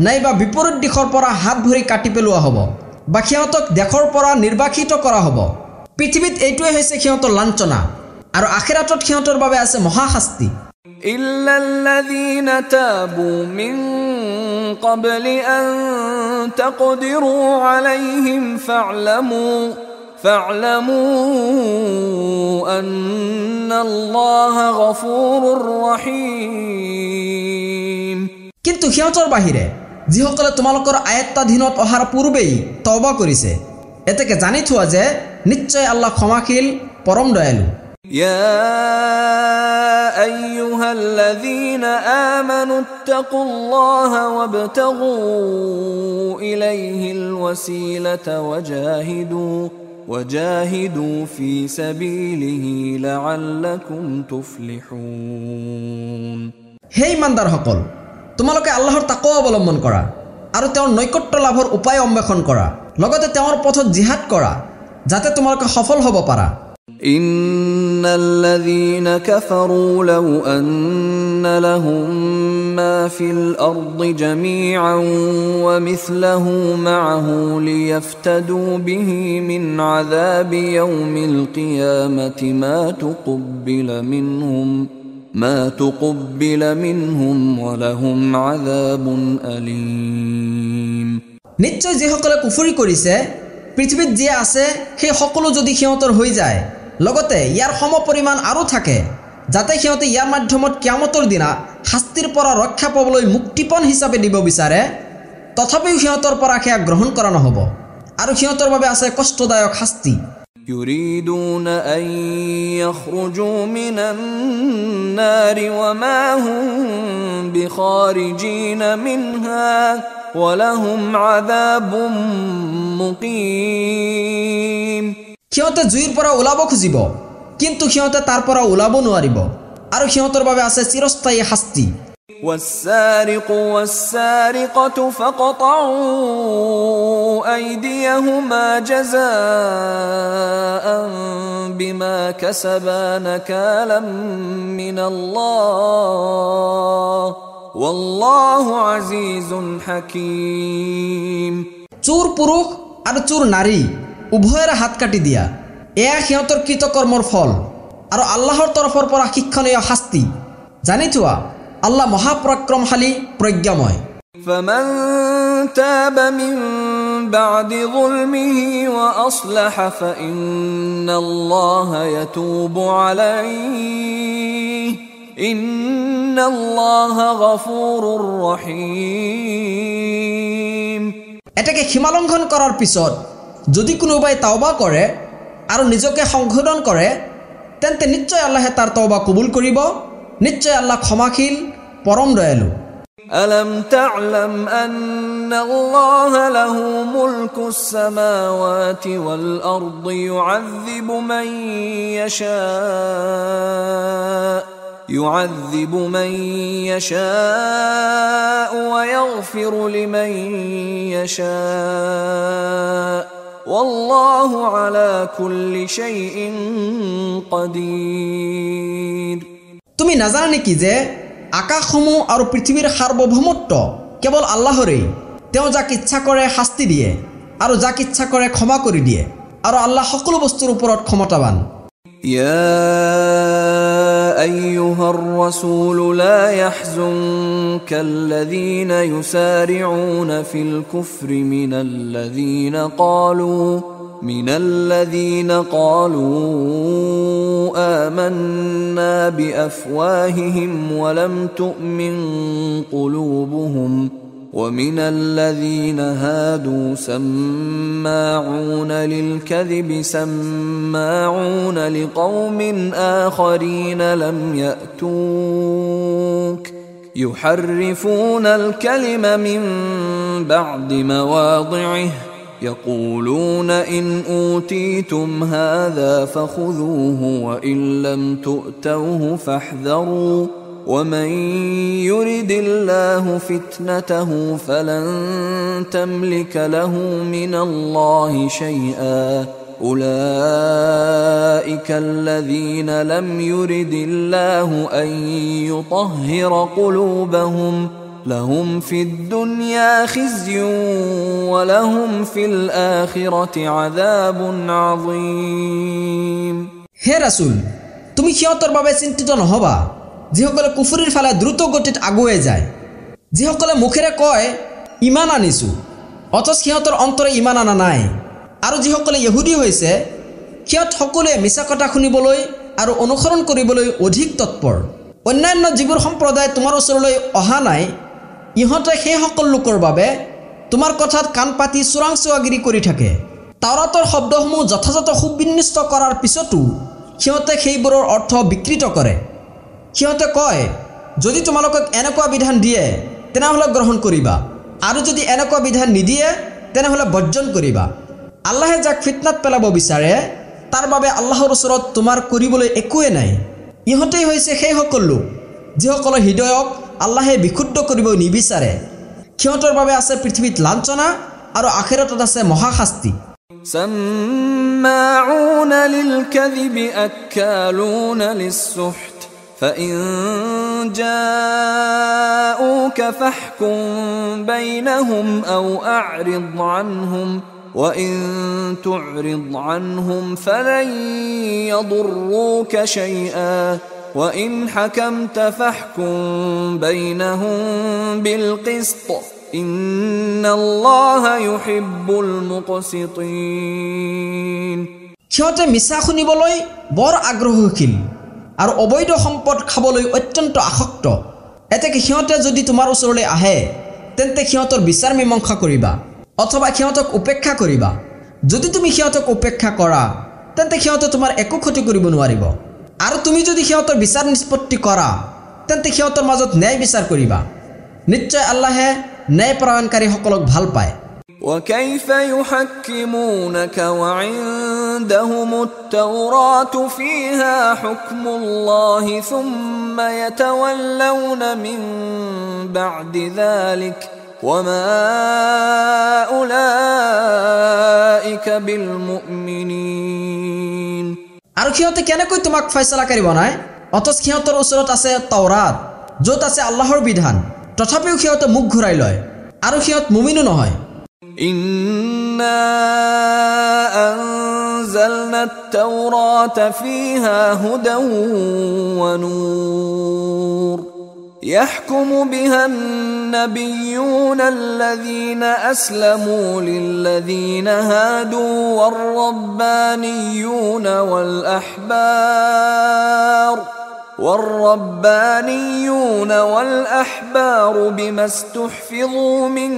নাইবা বিপৰীত দিশৰ পৰা হাত ভৰি কাটি পেলোৱা হ'ব বা সিহঁতক দেশৰ পৰা নিৰ্বাসিত কৰা হ'ব পৃথিৱীত এইটোৱে হৈছে সিহঁতৰ লাঞ্ছনা আৰু আখিৰাতত সিহঁতৰ বাবে আছে মহা শাস্তি إلا الذين تابوا من قبل أن تقدروا عليهم فاعلموا أن الله غفور رحيم কিন্তু সিহঁতৰ বাহিৰে যিসকলে তোমালোকৰ আয়ত্তাধীনত অহাৰ পূৰ্বেই তওবা কৰিছে এতেকে জানি থোৱা যে নিশ্চয় আল্লাহ ক্ষমাশীল পৰম দয়ালু يا أيها الذين آمنوا اتقوا الله وابتغوا إليه الوسيلة وجاهدوا في سبيله لعلكم تفلحون হে ইমানদাৰসকল তোমালোকে আল্লাহৰ তাকৱা অৱলম্বন কৰা আৰু তেওঁৰ নৈকট্য লাভৰ উপায় অন্বেষণ কৰা লগতে তেওঁৰ পথত জিহাদ কৰা যাতে তোমালোকে সফল হ'ব পাৰা إن الذين كفروا لو أن لهم ما في الأرض جميعا ومثله معه ليفتدوا به من عذاب يوم القيامة ما تقبل منهم ولهم عذاب أليم নিশ্চয় যিসকলে কুফৰি কৰিছে পৃথিৱীত যি আছে সেই সকলো যদি সিহঁতৰ হৈ যায় লগতে ইয়াৰ সমপৰিমাণ আৰু থাকে যাতে সিহঁতে ইয়াৰ মাধ্যমত কিয়ামতৰ দিনা শাস্তিৰ পৰা ৰক্ষা পাবলৈ মুক্তিপণ হিচাপে দিব বিচাৰে তথাপিও সিহঁতৰ পৰা সেয়া গ্ৰহণ কৰা নহ'ব আৰু সিহঁতৰ বাবে আছে কষ্টদায়ক শাস্তি يريدون أن يخرجوا من النار وما هم بخارجين منها ولهم عذاب مقيم সিহঁতে জুইৰ পৰা ওলাব খুজিব কিন্তু সিহঁতে তাৰ পৰা ওলাব নোৱাৰিব আৰু সিহঁতৰ বাবে আছে চিৰস্থায়ী শাস্তি والسارق والسارقة فاقطعوا أيديهما جزاء بما كسبا نكالا من الله والله عزيز حكيم চোৰ পুৰুষ আৰু চোৰ নাৰী উভয়ৰে হাত কাটি দিয়া এয়া সিহঁতৰ কৃতকৰ্মৰ ফল আৰু আল্লাহৰ তৰফৰ পৰা শিক্ষণীয় শাস্তি জানি থোৱা আল্লাহ মহাপৰাক্ৰমশালী প্ৰজ্ঞাময় فمن تاب من بعد ظلمه وأصلح فإن الله يتوب عليه إن الله غفور رحيم এটাকে সীমালংঘন কৰাৰ পিছত যদি কোনোবাই তাওবা কৰে আৰু নিজকে সংশোধন কৰে তেন্তে নিশ্চয় আল্লাহে তাৰ তওবা কবুল কৰিব নিশ্চয় আল্লাহ ক্ষমাশীল পৰম দয়ালু ألم تعلم أن الله له ملك السماوات والأرض يعذب من يشاء ويغفر لمن يشاء والله على كل شيء قدير তুমি নাজানা নেকি যে আকাশসমূহ আৰু পৃথিৱীৰ সাৰ্বভৌমত্ব কেৱল আল্লাহৰেই তেওঁ যাক ইচ্ছা কৰে শাস্তি দিয়ে আৰু যাক ইচ্ছা কৰে ক্ষমা কৰি দিয়ে আৰু আল্লাহ সকলো বস্তুৰ ওপৰত ক্ষমতাৱান يا أيها الرسول لا يحزنك الذين يسارعون في الكفر من الذين قالوا آمنا بأفواههم ولم تؤمن قلوبهم ومن الذين هادوا سماعون للكذب سماعون لقوم آخرين لم يأتوك يحرفون الكلم من بعد مواضعه يقولون إن أوتيتم هذا فخذوه وإن لم تؤتوه فاحذروا ومن يرد الله فتنته فلن تملك له من الله شيئا أولئك الذين لم يرد الله أن يطهر قلوبهم لهم في الدنيا خزي ولهم في الآخرة عذاب عظيم হে রাসূল তুমি সিহঁতৰ বাবে চিন্তিত নহবা যিসকলে কুফুৰিৰ ফালে দ্ৰুত গতিত আগুৱাই যায় যিসকলে মুখেৰে কয় ইমান আনিছো অথচ সিহঁতৰ অন্তৰে ইমান আনা নাই আৰু যিসকলে ইহুদী হৈছে সিহঁত সকলোৱে মিছা কথা শুনিবলৈ আৰু অনুসৰণ কৰিবলৈ অধিক তৎপৰ অন্যান্য যিবোৰ সম্প্ৰদায় তোমাৰ ওচৰলৈ অহা নাই ইহঁতে সেই সকল লোকৰ বাবে তোমাৰ কথাত কাণ পাতি চোৰাংচোৱাগিৰি কৰি থাকে তাওৰাতৰ শব্দসমূহ যথাযথ সুবিন্যস্ত কৰাৰ পিছতো সিহঁতে সেইবোৰৰ অৰ্থ বিকৃত কৰে সিহঁতে কয় যদি তোমালোকক এনেকুৱা বিধান দিয়ে তেনেহ'লে গ্ৰহণ কৰিবা আৰু যদি এনেকুৱা বিধান নিদিয়ে তেনেহ'লে বৰ্জন কৰিবা আল্লাহে যাক ফিতনাত পেলাব বিচাৰে তাৰ বাবে আল্লাহৰ ওচৰত তোমাৰ কৰিবলৈ একোৱে নাই ইহঁতেই হৈছে সেই সকল লোক যিসকলৰ হৃদয়ক আল্লাহে বিশুদ্ধ কৰিব নিবিচাৰে সিহঁতৰ বাবে আছে পৃথিৱীত লাঞ্ছনা আৰু আখিৰাতত আছে মহাশাস্তি سماعون للكذب أكالون للسحت فإن جاءوك فاحكم بينهم أو أعرض عنهم وإن تعرض عنهم فلن يضروك شيئا وإن حكمت فاحكم بينهم بالقسط إن الله يحب المقسطين সিহঁতে মিছা শুনিবলৈ বৰ আগ্ৰহশীল আৰু অবৈধ সম্পদ খাবলৈ অত্যন্ত আসক্ত এতেকে সিহঁতে যদি তোমাৰ ওচৰলৈ আহে তেন্তে সিহঁতৰ বিচাৰ মীমাংসা কৰিবা অথবা সিহঁতক উপেক্ষা কৰিবা যদি তুমি সিহঁতক উপেক্ষা কৰা তেন্তে সিহঁতে তোমাৰ একো ক্ষতি কৰিব নোৱাৰিব আৰু তুমি যদি সিহঁতৰ বিচাৰ নিষ্পত্তি কৰা তেন্তে সিহঁতৰ মাজত ন্যায় বিচাৰ কৰিবা নিশ্চয় আল্লাহে ন্যায় প্ৰদানকাৰীসকলক ভাল পায় وكيف يحكمونك وعندهم التوراة فيها حكم الله ثم يتولون من بعد ذلك وما أولئك بالمؤمنين আৰু সিহঁতে কেনেকৈ তোমাক ফয়ছলাকাৰী বনায় অথচ সিহঁতৰ ওচৰত আছে তাওৰাত য'ত আছে আল্লাহৰ বিধান তথাপিও সিহঁতে মুখ ঘূৰাই লয় আৰু সিহঁত মুমিনো নহয় إنا أنزلنا التوراة فيها هدى ونور يحكم بها النبيون الذين أسلموا للذين هادوا والربانيون والأحبار بما استحفظوا من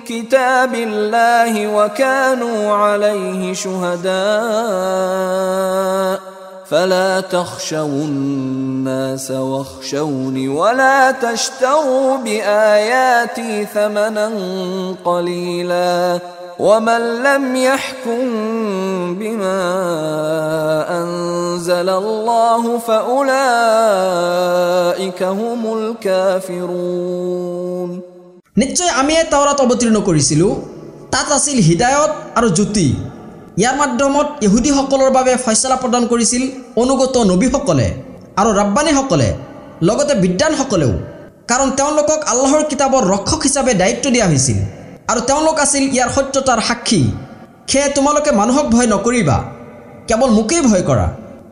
كتاب الله وكانوا عليه شهداء فلا تخشوا الناس واخشوني ولا تشتروا بآياتي ثمنا قليلا ومن لم يحكم بما أنزل الله فأولئك هم الكافرون নিশ্চয় আমি এই তাওৰাত অৱতীৰ্ণ কৰিছিলোঁ তাত আছিল হিদায়ত আৰু জ্যোতি ইয়াৰ মাধ্যমত ইহুদীসকলৰ বাবে ফয়ছলা প্ৰদান কৰিছিল অনুগত নবীসকলে আৰু ৰাব্বানীসকলে লগতে বিদ্বানসকলেও কাৰণ তেওঁলোকক আল্লাহৰ কিতাপৰ ৰক্ষক হিচাপে দায়িত্ব দিয়া হৈছিল আৰু তেওঁলোক আছিল ইয়াৰ সত্যতাৰ সাক্ষী সেয়ে তোমালোকে মানুহক ভয় নকৰিবা কেৱল মোকেই ভয় কৰা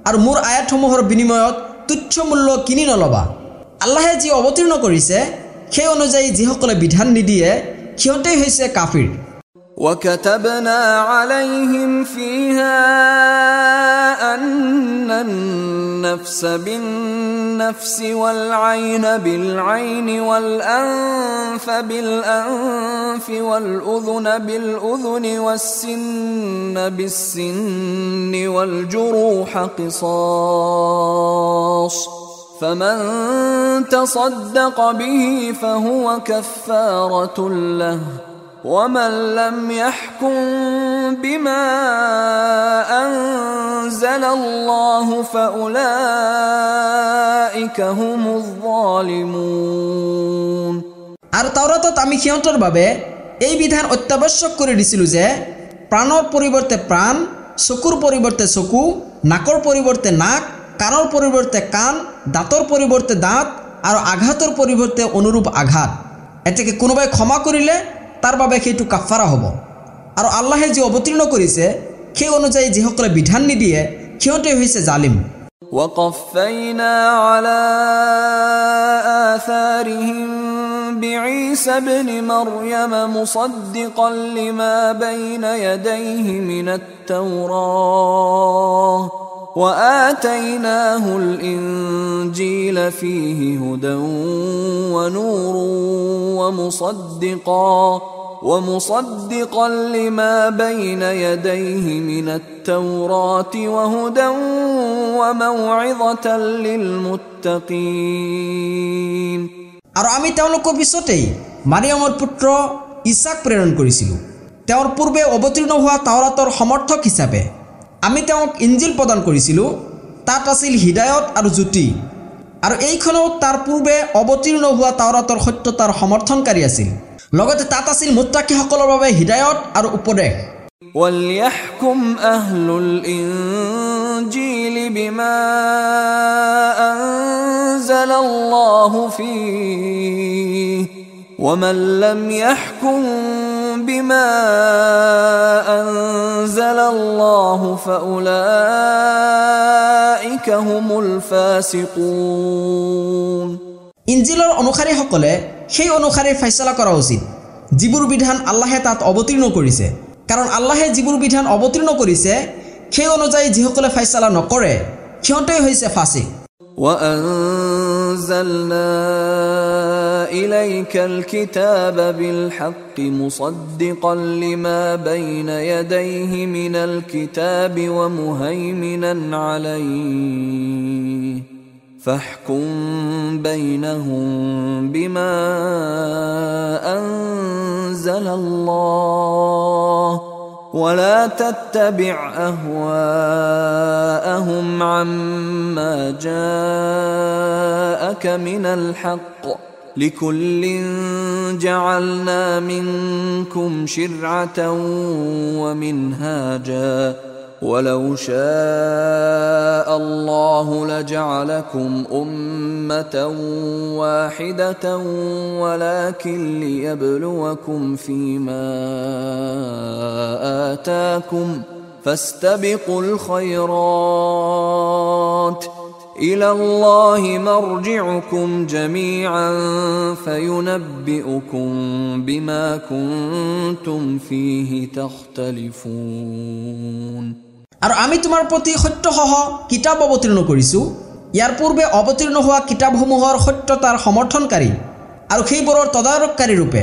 আৰু মোৰ আয়াতসমূহৰ বিনিময়ত তুচ্ছ মূল্য কিনি নলবা আল্লাহে যি অৱতীৰ্ণ কৰিছে সেই অনুযায়ী যিসকলে বিধান নিদিয়ে সিহঁতেই হৈছে কাফিৰ وكتبنا عليهم فيها أن النفس بالنفس والعين بالعين والأنف بالأنف والأذن بالأذن والسن بالسن والجروح قصاص فمن تصدق به فهو كفارة له ومن لم يحكم بما أنزل الله فأولئك هم الظالمون আৰু তাওৰাতত আমি সিহঁতৰ বাবে এই বিধান অত্যাৱশ্যক কৰি দিছিলোঁ যে প্ৰাণৰ পৰিৱৰ্তে প্ৰাণ চকুৰ পৰিৱৰ্তে চকু নাকৰ পৰিৱৰ্তে নাক কাণৰ পৰিৱৰ্তে কাণ দাঁতৰ পৰিৱৰ্তে দাঁত আৰু আঘাতৰ পৰিৱৰ্তে অনুৰূপ আঘাত এতেকে কোনোবাই ক্ষমা কৰিলে তাৰ বাবে সেইটো কাফাৰা হ'ব আৰু আল্লাহে যি অৱতীৰ্ণ কৰিছে সেই অনুযায়ী যিসকলে বিধান নিদিয়ে সিহঁতে হৈছে জালিম وقفينا على آثارهم بعيسى ابن مريم مصدقا لما بين يديه من التوراة وآتيناه الإنجيل فيه هدى ونور ومصدقا لما بين يديه من التوراة وهدى وموعظة للمتقين আৰু আমি তেওঁলোকৰ পিছতেই মাৰিয়ামৰ পুত্ৰ ঈছাক প্ৰেৰণ কৰিছিলোঁ তেওঁৰ পূৰ্বে অৱতীৰ্ণ হোৱা তাওৰাতৰ সমৰ্থক হিচাপে আমি তেওঁক ইঞ্জিল প্ৰদান কৰিছিলোঁ তাত আছিল হিদায়ত আৰু জ্যোতি আৰু এইখনো তাৰ পূৰ্বে অৱতীৰ্ণ হোৱা তাওৰাতৰ সত্যতাৰ সমৰ্থনকাৰী আছিল লগতে তাত আছিল মুত্তাকিসকলৰ বাবে হিদায়ত আৰু উপদেশ وليحكم أهل الإنجيل بما أنزل الله فيه ومن لم يحكم بما أنزل الله فأولئك هم الفاسقون ইঞ্জিলৰ অনুসাৰীসকলে সেই অনুসাৰে ফয়ছলা কৰা উচিত যিবোৰ বিধান আল্লাহে তাত অৱতীৰ্ণ কৰিছে কাৰণ আল্লাহে যিবোৰ বিধান অৱতীৰ্ণ কৰিছে সেই অনুযায়ী যিসকলে ফয়ছলা নকৰে সিহঁতেই হৈছে ফাসিক وأنزلنا إليك الكتاب بالحق مصدقا لما بين يديه من الكتاب ومهيمنا عليه فاحكم بينهم بما أنزل الله ولا تتبع أهواءهم عما جاءك من الحق لكل جعلنا منكم شرعة ومنهاجا ولو شاء الله لجعلكم أمة واحدة ولكن ليبلوكم فيما آتاكم فاستبقوا الخيرات إلى الله مرجعكم جميعا فينبئكم بما كنتم فيه تختلفون আৰু আমি তোমাৰ প্ৰতি সত্যসহ কিতাপ অৱতীৰ্ণ কৰিছোঁ ইয়াৰ পূৰ্বে অৱতীৰ্ণ হোৱা কিতাপসমূহৰ সত্যতাৰ সমৰ্থনকাৰী আৰু সেইবোৰৰ তদাৰককাৰী ৰূপে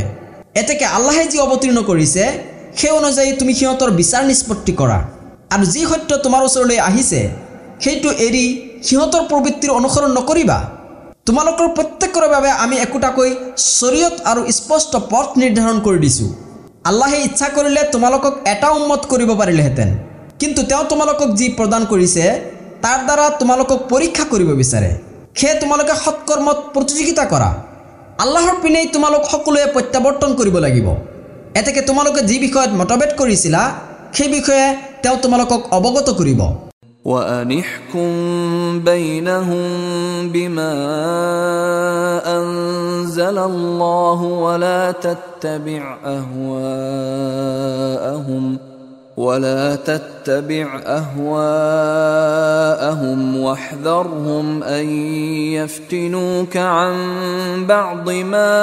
এতেকে আল্লাহে যি অৱতীৰ্ণ কৰিছে সেই অনুযায়ী তুমি সিহঁতৰ বিচাৰ নিষ্পত্তি কৰা আৰু যি সত্য তোমাৰ ওচৰলৈ আহিছে সেইটো এৰি সিহঁতৰ প্ৰবৃত্তিৰ অনুসৰণ নকৰিবা তোমালোকৰ প্ৰত্যেকৰ বাবে আমি একোটাকৈ শৰীয়ত আৰু স্পষ্ট পথ নিৰ্ধাৰণ কৰি দিছোঁ আল্লাহে ইচ্ছা কৰিলে তোমালোকক এটা উম্মত কৰিব পাৰিলেহেঁতেন কিন্তু তেওঁ তোমালোকক যি প্ৰদান কৰিছে তাৰ দ্বাৰা তোমালোকক পৰীক্ষা কৰিব বিচাৰে সেয়ে তোমালোকে সৎকৰ্মত প্ৰতিযোগিতা কৰা আল্লাহৰ পিনেই তোমালোক সকলোৱে প্ৰত্যাৱৰ্তন কৰিব লাগিব এতেকে তোমালোকে যি বিষয়ত মতভেদ কৰিছিলা সেই বিষয়ে তেওঁ তোমালোকক অৱগত কৰিব وأنحكم بينهم بما أنزل الله ولا تتبع أهواءهم واحذرهم أن يفتنوك عن بعض ما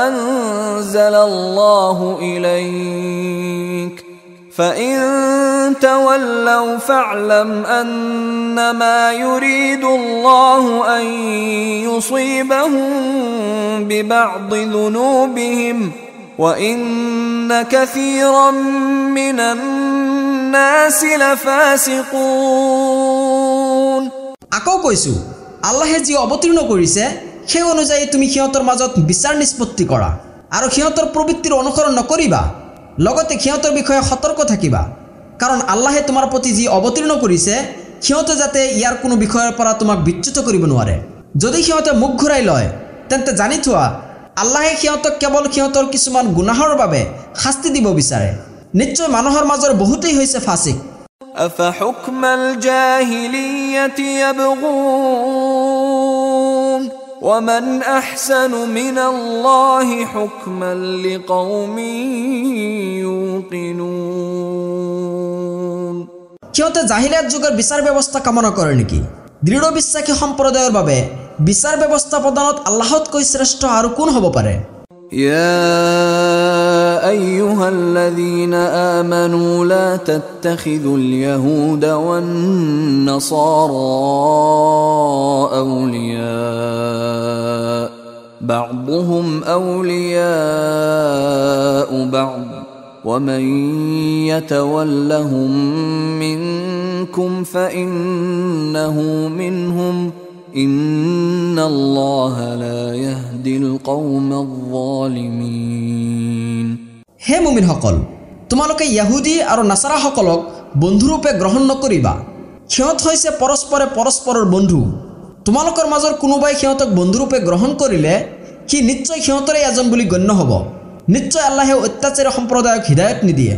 أنزل الله إليك فإن تولوا فاعلم أنما يريد الله أن يصيبهم ببعض ذنوبهم وإن كثيرا من الناس لفاسقون আকৌ কৈছো আল্লাহে যি অৱতীৰ্ণ কৰিছে সেই অনুযায়ী তুমি সিহঁতৰ মাজত বিচাৰ নিষ্পত্তি কৰা আৰু সিহঁতৰ প্ৰবৃত্তিৰ অনুসৰণ নকৰিবা লগতে সিহঁতৰ বিষয়ে সতৰ্ক থাকিবা কাৰণ আল্লাহে তোমাৰ প্ৰতি যি অৱতীৰ্ণ কৰিছে সিহঁতে যাতে ইয়াৰ কোনো বিষয়ৰ পৰা তোমাক বিচ্যুত কৰিব নোৱাৰে যদি সিহঁতে মুখ ঘূৰাই লয় তেন্তে জানি থোৱা আল্লাহে সিহঁতক কেৱল সিহঁতৰ কিছুমান গুনাহৰ বাবে শাস্তি দিব বিচাৰে নিশ্চয় মানুহৰ মাজৰ বহুতেই হৈছে ফাসিক أفحكم الجاهلية يبغون ومن أحسن من الله حكما لقوم يوقنون সিহঁতে জাহিলিয়াত যুগৰ বিচাৰ ব্যৱস্থা কামনা কৰে নেকি দৃঢ় বিশ্বাসী সম্প্ৰদায়ৰ বাবে বিচাৰ ব্যৱস্থা প্ৰদানত আল্লাহতকৈ শ্ৰেষ্ঠ আৰু কোন হ'ব পাৰে يا أيها الذين آمنوا لا تتخذوا اليهود والنصارى أولياء بعضهم أولياء بعض ومن يتولهم منكم فإنه منهم إن الله لا يهدي القوم الظالمين হে মুমিনসকল তোমালোকে ইহুদী আৰু নাছাৰাসকলক বন্ধুৰূপে গ্ৰহণ নকৰিবা সিহঁত হৈছে পৰস্পৰৰ বন্ধু তোমালোকৰ মাজৰ কোনোবাই সিহঁতক বন্ধুৰূপে গ্ৰহণ কৰিলে কি নিশ্চয় সিহঁতৰে এজন বুলি গণ্য হ'ব নিশ্চয় আল্লাহে অত্যাচাৰী সম্প্ৰদায়ক হিদায়ত নিদিয়ে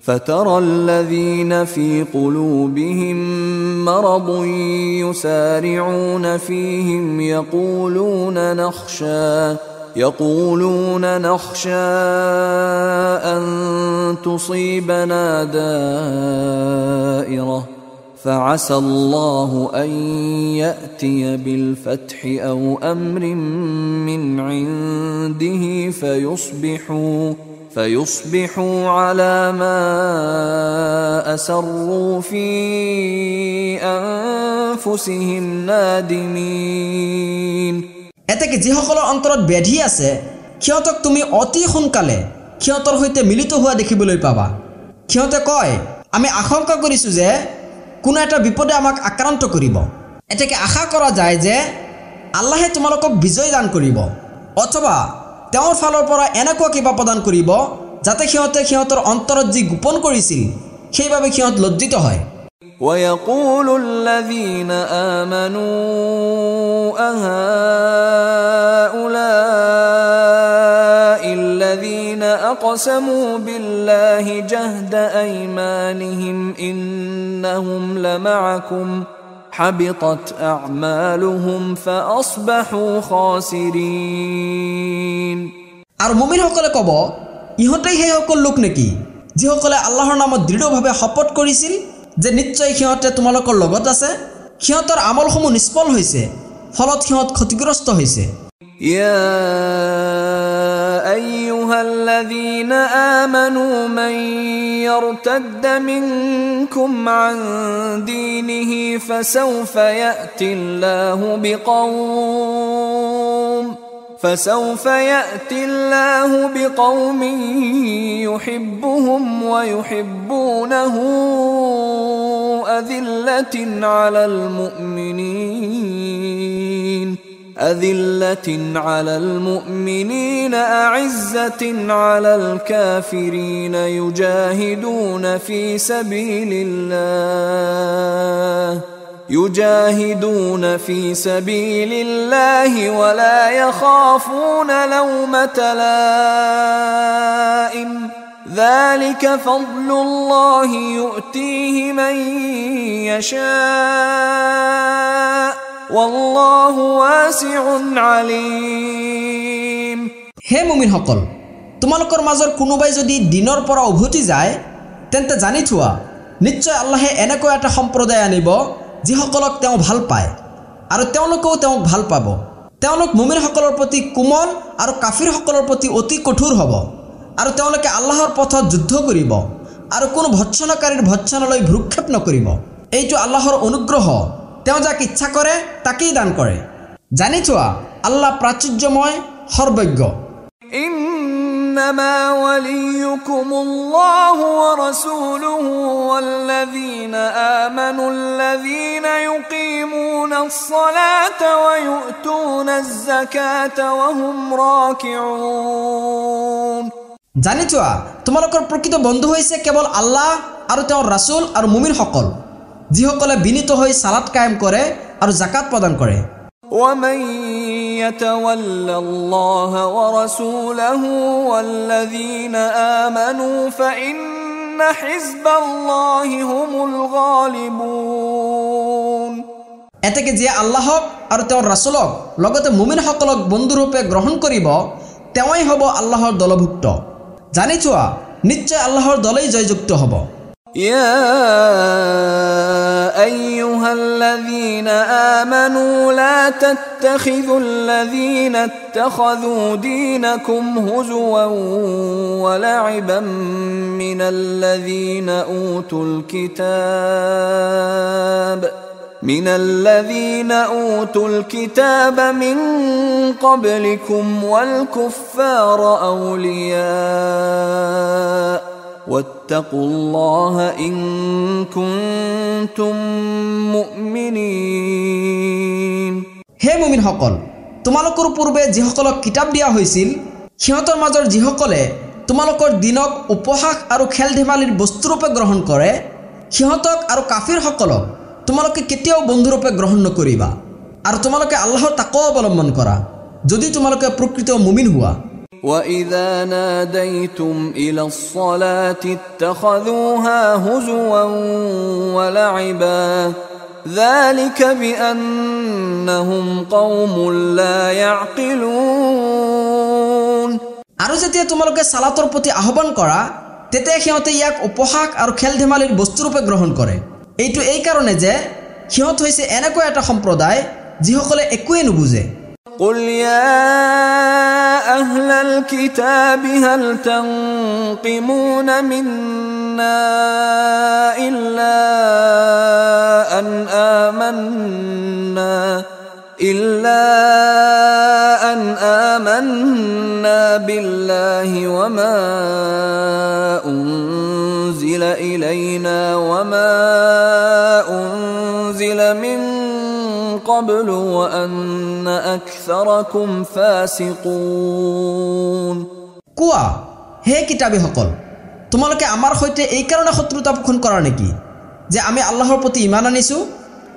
فترى الذين في قلوبهم مرض يسارعون فيهم يقولون نخشى أن تصيبنا دائرة فعسى الله أن يأتي بالفتح أو أمر من عنده فيصبحوا على ما أسروا في أنفسهم نادمين এতেকে যিসকলৰ অন্তৰত ব্যাধি আছে সিহঁতক তুমি অতি সোনকালে সিহঁতৰ সৈতে মিলিত হোৱা দেখিবলৈ পাবা সিহঁতে কয় আমি আশংকা কৰিছোঁ যে কোনো এটা বিপদে আমাক আক্ৰান্ত কৰিব এতেকে আশা কৰা যায় যে আল্লাহে তোমালোকক বিজয় দান কৰিব অথবা তেওঁৰ ফালৰ পৰা এনেকুৱা কিবা প্ৰদান কৰিব যাতে সিহঁতে সিহঁতৰ অন্তৰত যি গোপন কৰিছিল সেইভাবে সিহঁত লজ্জিত হয়। ويقول الذين آمنوا أهؤلاء الذين أقسموا بالله جهد أيمانهم إنهم لمعكم حبطت أعمالهم فأصبحوا خاسرين। আৰু মুমিনসকলে ক'ব, ইহঁতেই সেই সকল লোক নেকি যিসকলে আল্লাহৰ নামত দৃঢ়ভাৱে শপত কৰিছিল যে নিশ্চয় সিহঁতে তোমালোকৰ লগত আছে, সিহঁতৰ আমলসমূহ নিষ্ফল হৈছে, ফলত সিহঁত ক্ষতিগ্ৰস্ত হৈছে। يا أيها الذين آمنوا من يرتد منكم عن دينه فسوف يأتي الله بقوم يحبهم ويحبونه أذلة على المؤمنين أعزة على الكافرين يجاهدون في سبيل الله ولا يخافون لومة لائم ذلك فضل الله يؤتيه من يشاء والله واسع عليم। হে মুমিনসকল, তোমালোকৰ মাজৰ কোনোবাই যদি দিনৰ পৰা উভতি যায় তেন্তে জানি থোৱা, নিশ্চয় আল্লাহে এনেকৈ এটা সম্প্ৰদায় আনিব যিসকলক তেওঁ ভাল পায় আৰু তেওঁলোকেও তেওঁক ভাল পাব। তেওঁলোক মুমিনসকলৰ প্ৰতি কোমল আৰু কাফিৰসকলৰ প্ৰতি অতি কঠোৰ হ'ব, আৰু তেওঁলোকে আল্লাহৰ পথত যুদ্ধ কৰিব আৰু কোনো ভৎসনাকাৰীৰ ভৎসনালৈ ভ্ৰুক্ষেপ নকৰিব। এইটো আল্লাহৰ অনুগ্ৰহ, তেওঁ যাক ইচ্ছা কৰে তাকেই দান কৰে। জানি থোৱা, আল্লাহ প্ৰাচুৰ্যময়, সৰ্বজ্ঞ। إنما وليكم الله ورسوله والذين آمنوا الذين يقيمون الصلاة ويؤتون الزكاة وهم راكعون। জানি থোৱা, তোমালোকৰ প্ৰকৃত বন্ধু হৈছে কেৱল আল্লাহ আৰু তেওঁৰ ৰাসূল আৰু মুমিনসকল, যিসকলে বিনীত হৈ সালাত কায়েম কৰে আৰু জাকাত প্ৰদান কৰে। ومن يتول الله ورسوله والذين آمنوا فإن حزب الله هم الغالبون। এতেকে যে আল্লাহক আৰু তেওঁৰ ৰাসূলক লগতে মুমিনসকলক বন্ধুৰূপে গ্ৰহণ কৰিব, তেওঁই হ'ব আল্লাহৰ দলভুক্ত। জানি থোৱা, নিশ্চয় আল্লাহৰ দলেই জয়যুক্ত হ'ব। يا أيها الذين آمنوا لا تتخذوا الذين اتخذوا دينكم هزوا ولعبا من الذين أوتوا الكتاب من قبلكم والكفار أولياء واتقوا الله إن كنتم مؤمنين। হে মুমিনসকল, তোমালোকৰ পূৰ্বে যিসকলক কিতাপ দিয়া হৈছিল সিহঁতৰ মাজৰ যিসকলে তোমালোকৰ দিনক উপহাস আৰু খেল ধেমালিৰ বস্তুৰূপে গ্ৰহণ কৰে, সিহঁতক আৰু কাফিৰসকলক তোমালোকে কেতিয়াও বন্ধুৰূপে গ্ৰহণ নকৰিবা, আৰু তোমালোকে আল্লাহৰ তাকৱা অৱলম্বন কৰা যদি তোমালোকে প্ৰকৃত মুমিন হোৱা। وَإِذَا نَادَيْتُمْ إِلَى الصَّلَاةِ اتَّخَذُوهَا هُزُوًا وَلَعِبًا ذَلِكَ بِأَنَّهُمْ قَوْمٌ لَا يَعْقِلُونَ। আৰু যেতিয়া তোমালোকে সালাতৰ প্ৰতি আহ্বান কৰা তেতিয়া সিহঁতে ইয়াক উপহাস আৰু খেল ধেমালিৰ বস্তুৰূপে গ্ৰহণ কৰে। এইটো এই কাৰণে যে সিহঁত হৈছে এনেকুৱা এটা সম্প্ৰদায় যিসকলে একোৱে নুবুজে। قل يا أهل الكتاب هل تنقمون منا إلا أن آمنا بالله وما أنزل إلينا وما أنزل من قبل وأن أكثركم فاسقون। কোৱা, হে কিতাবীসকল, তোমালোকে আমাৰ সৈতে এই কাৰণে শত্ৰুতা পোষণ কৰা নেকি যে আমি আল্লাহৰ প্ৰতি ইমান আনিছোঁ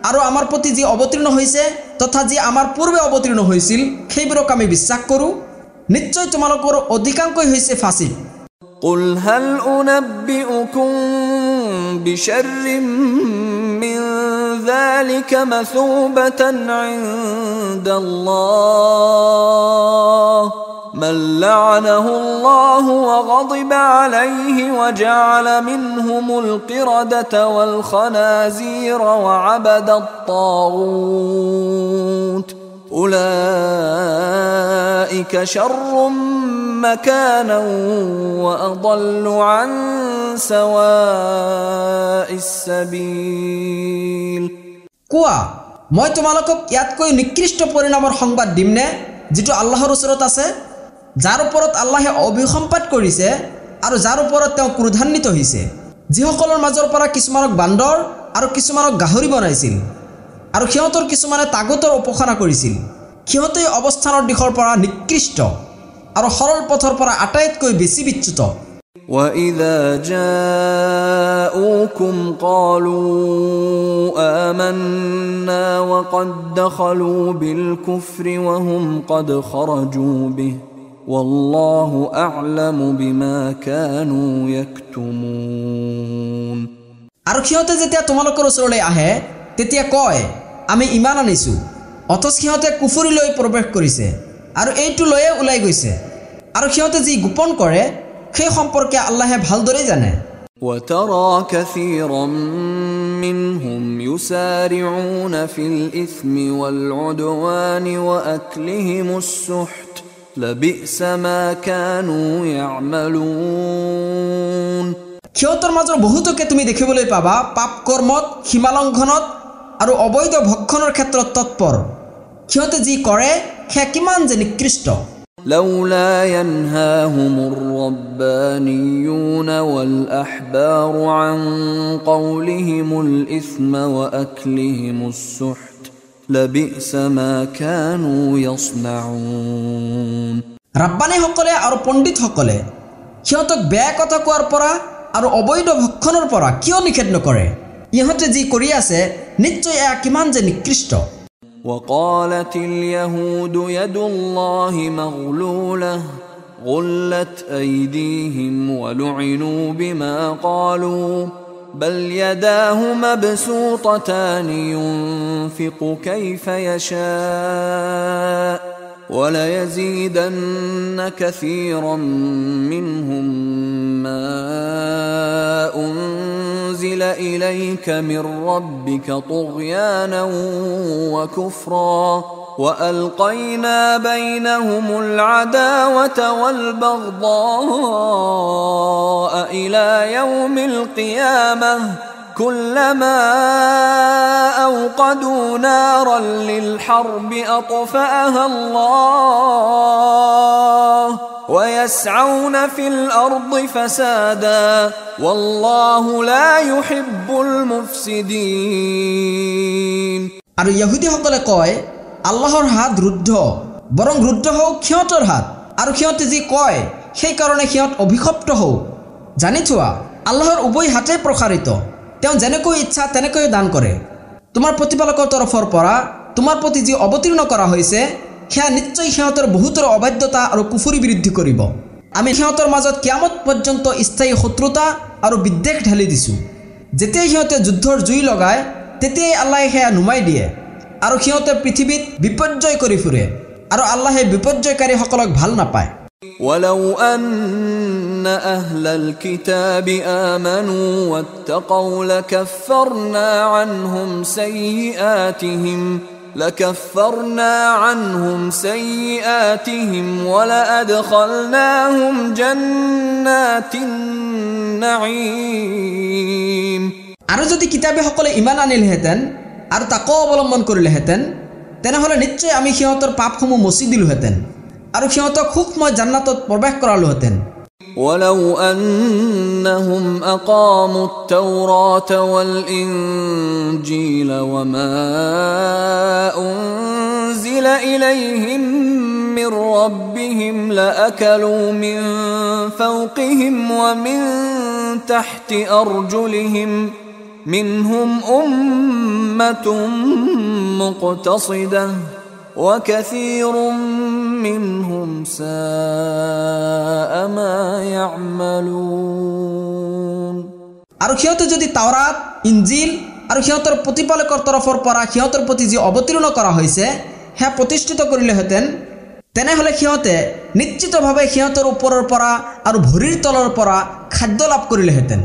আৰু আমাৰ প্ৰতি যি অৱতীৰ্ণ হৈছে তথা যি আমাৰ পূৰ্বে অৱতীৰ্ণ হৈছিল সেইবোৰক আমি বিশ্বাস কৰোঁ? নিশ্চয় তোমালোকৰ অধিকাংশই হৈছে ফাছিক। قل هل أنبئكم بشر من ذلك مثوبة عند الله من لعنه الله وغضب عليه وجعل منهم القردة والخنازير وعبد الطاغوت أولئك شر مكانا وأضل عن سواء السبيل। কোৱা, মই তোমালোকক ইয়াতকৈ নিকৃষ্ট পৰিণামৰ সংবাদ দিমনে যিটো আল্লাহৰ ওচৰত আছে, যাৰ ওপৰত আল্লাহে অভিসম্পাত কৰিছে আৰু যাৰ ওপৰত তেওঁ ক্ৰোধান্বিত হৈছে, যিসকলৰ মাজৰ পৰা কিছুমানক বান্দৰ আৰু কিছুমানক গাহৰি বনাইছিল আৰু সিহঁতৰ কিছুমানে তাগুতৰ উপাসনা কৰিছিল। সিহঁতে অৱস্থানৰ দিশৰ পৰা নিকৃষ্ট আৰু সৰল পথৰ পৰা আটাইতকৈ বেছি বিচ্যুত। وَإِذَا جَاءُوكُمْ قَالُوا آمَنَّا وَقَدْ دَخَلُوا بِالْكُفْرِ وَهُمْ قَدْ خَرَجُوا بِهِ وَاللَّهُ أَعْلَمُ بِمَا كَانُوا يَكْتُمُونَ। আৰু সিহঁতে যেতিয়া তোমালোকৰ ওচৰলৈ আহে তেতিয়া কয় আমি ইমান আনিছোঁ, অথচ সিহঁতে কুফুৰিলৈ প্ৰৱেশ কৰিছে আৰু এইটো লৈয়ে ওলাই গৈছে। আৰু সিহঁতে যি গোপন কৰে সেই সম্পৰ্কে আল্লাহে ভালদৰে জানে। وَتَرَى كَثِيرًا مِّنْهُمْ يُسَارِعُونَ فِي الْإِثْمِ وَالْعُدْوَانِ وَأَكْلِهِمُ السُّحْتَ لَبِئْسَ مَا كَانُوا يَعْمَلُونَ। সিহঁতৰ মাজৰ বহুতকে তুমি দেখিবলৈ পাবা পাপ কৰ্মত, সীমালংঘনত আৰু অবৈধ ভক্ষণৰ ক্ষেত্ৰত তৎপৰ। সিহঁতে যি কৰে সেয়া কিমান যে নিকৃষ্ট। لولا ينهاهم الربانيون والأحبار عن قولهم الإثم وأكلهم السحت لبئس ما كانوا يصنعون। ৰাব্বানীসকলে আৰু পণ্ডিতসকলে সিহঁতক বেয়া কথা কোৱাৰ পৰা আৰু অবৈধ ভক্ষণৰ পৰা কিয় নিষেধ নকৰে? ইহঁতে যি কৰি আছে নিশ্চয় এয়া কিমান যে নিকৃষ্ট। وقالت اليهود يد الله مغلولة غلت أيديهم ولعنوا بما قالوا بل يداه مبسوطتان ينفق كيف يشاء وليزيدن كثيرا منهم ما أنزل إليك من ربك طغيانا وكفرا وألقينا بينهم العداوة والبغضاء إلى يوم القيامة كلما أوقدوا نارا للحرب أطفأها الله ويسعون في الأرض فسادا والله لا يحب المفسدين। আৰু ইহুদীসকলে কয় আল্লাহৰ হাত ৰুদ্ধ, বৰং ৰুদ্ধ হওক সিহঁতৰ হাত, আৰু সিহঁতে যি কয় সেইকাৰণে সিহঁত অভিশপ্ত হওক। জানি থোৱা আল্লাহৰ উভয় হাতে প্ৰসাৰিত, তেওঁ যেনেকৈ ইচ্ছা তেনেকৈ দান কৰে। তোমাৰ প্ৰতিপালকৰ তৰফৰ পৰা তোমাৰ প্ৰতি যি অৱতীৰ্ণ কৰা হৈছে সেয়া নিশ্চয় সিহঁতৰ বহুতৰ অবাধ্যতা আৰু কুফুৰি বৃদ্ধি কৰিব। আমি সিহঁতৰ মাজত কিয়ামত পৰ্যন্ত স্থায়ী শত্ৰুতা আৰু বিদ্বেষ ঢালি দিছোঁ। যেতিয়াই সিহঁতে যুদ্ধৰ জুই লগায় তেতিয়াই আল্লাহে সেয়া নুমাই দিয়ে আৰু সিহঁতে পৃথিৱীত বিপৰ্যয় কৰি ফুৰে, আৰু আল্লাহে বিপৰ্যয়কাৰীসকলক ভাল নাপায়। ولو أن أهل الكتاب آمنوا واتقوا لكفرنا عنهم سيئاتهم ولأدخلناهم جنات النعيم। আৰু যদি কিতাপীসকলে ইমান আনিলহেঁতেন আৰু তাকো অৱলম্বন কৰিলেহেঁতেন তেনেহ'লে নিশ্চয় আমি সিহঁতৰ পাপসমূহ মচি দিলোহেঁতেন আৰু সিহঁতক সুখময় জান্নাতত প্ৰৱেশ কৰালোহেঁতেন। ولو أنهم أقاموا التوراة والإنجيل وما أنزل إليهم من ربهم لأكلوا من فوقهم ومن تحت أرجلهم منهم أمة مقتصدة وكثير منهم ساء ما يعملون আৰু সিহঁতে যদি তাওৰাত ইনজিল আৰু সিহঁতৰ প্ৰতিপালকৰ তৰফৰ পৰা সিহঁতৰ প্ৰতি যি অৱতীৰ্ণ কৰা হৈছে হে প্ৰতিষ্ঠিত কৰিলেহেঁতেন তেনেহ'লে সিহঁতে নিশ্চিতভাৱে সিহঁতৰ ওপৰৰ পৰা আৰু ভৰিৰ তলৰ পৰা খাদ্য লাভ কৰিলেহেঁতেন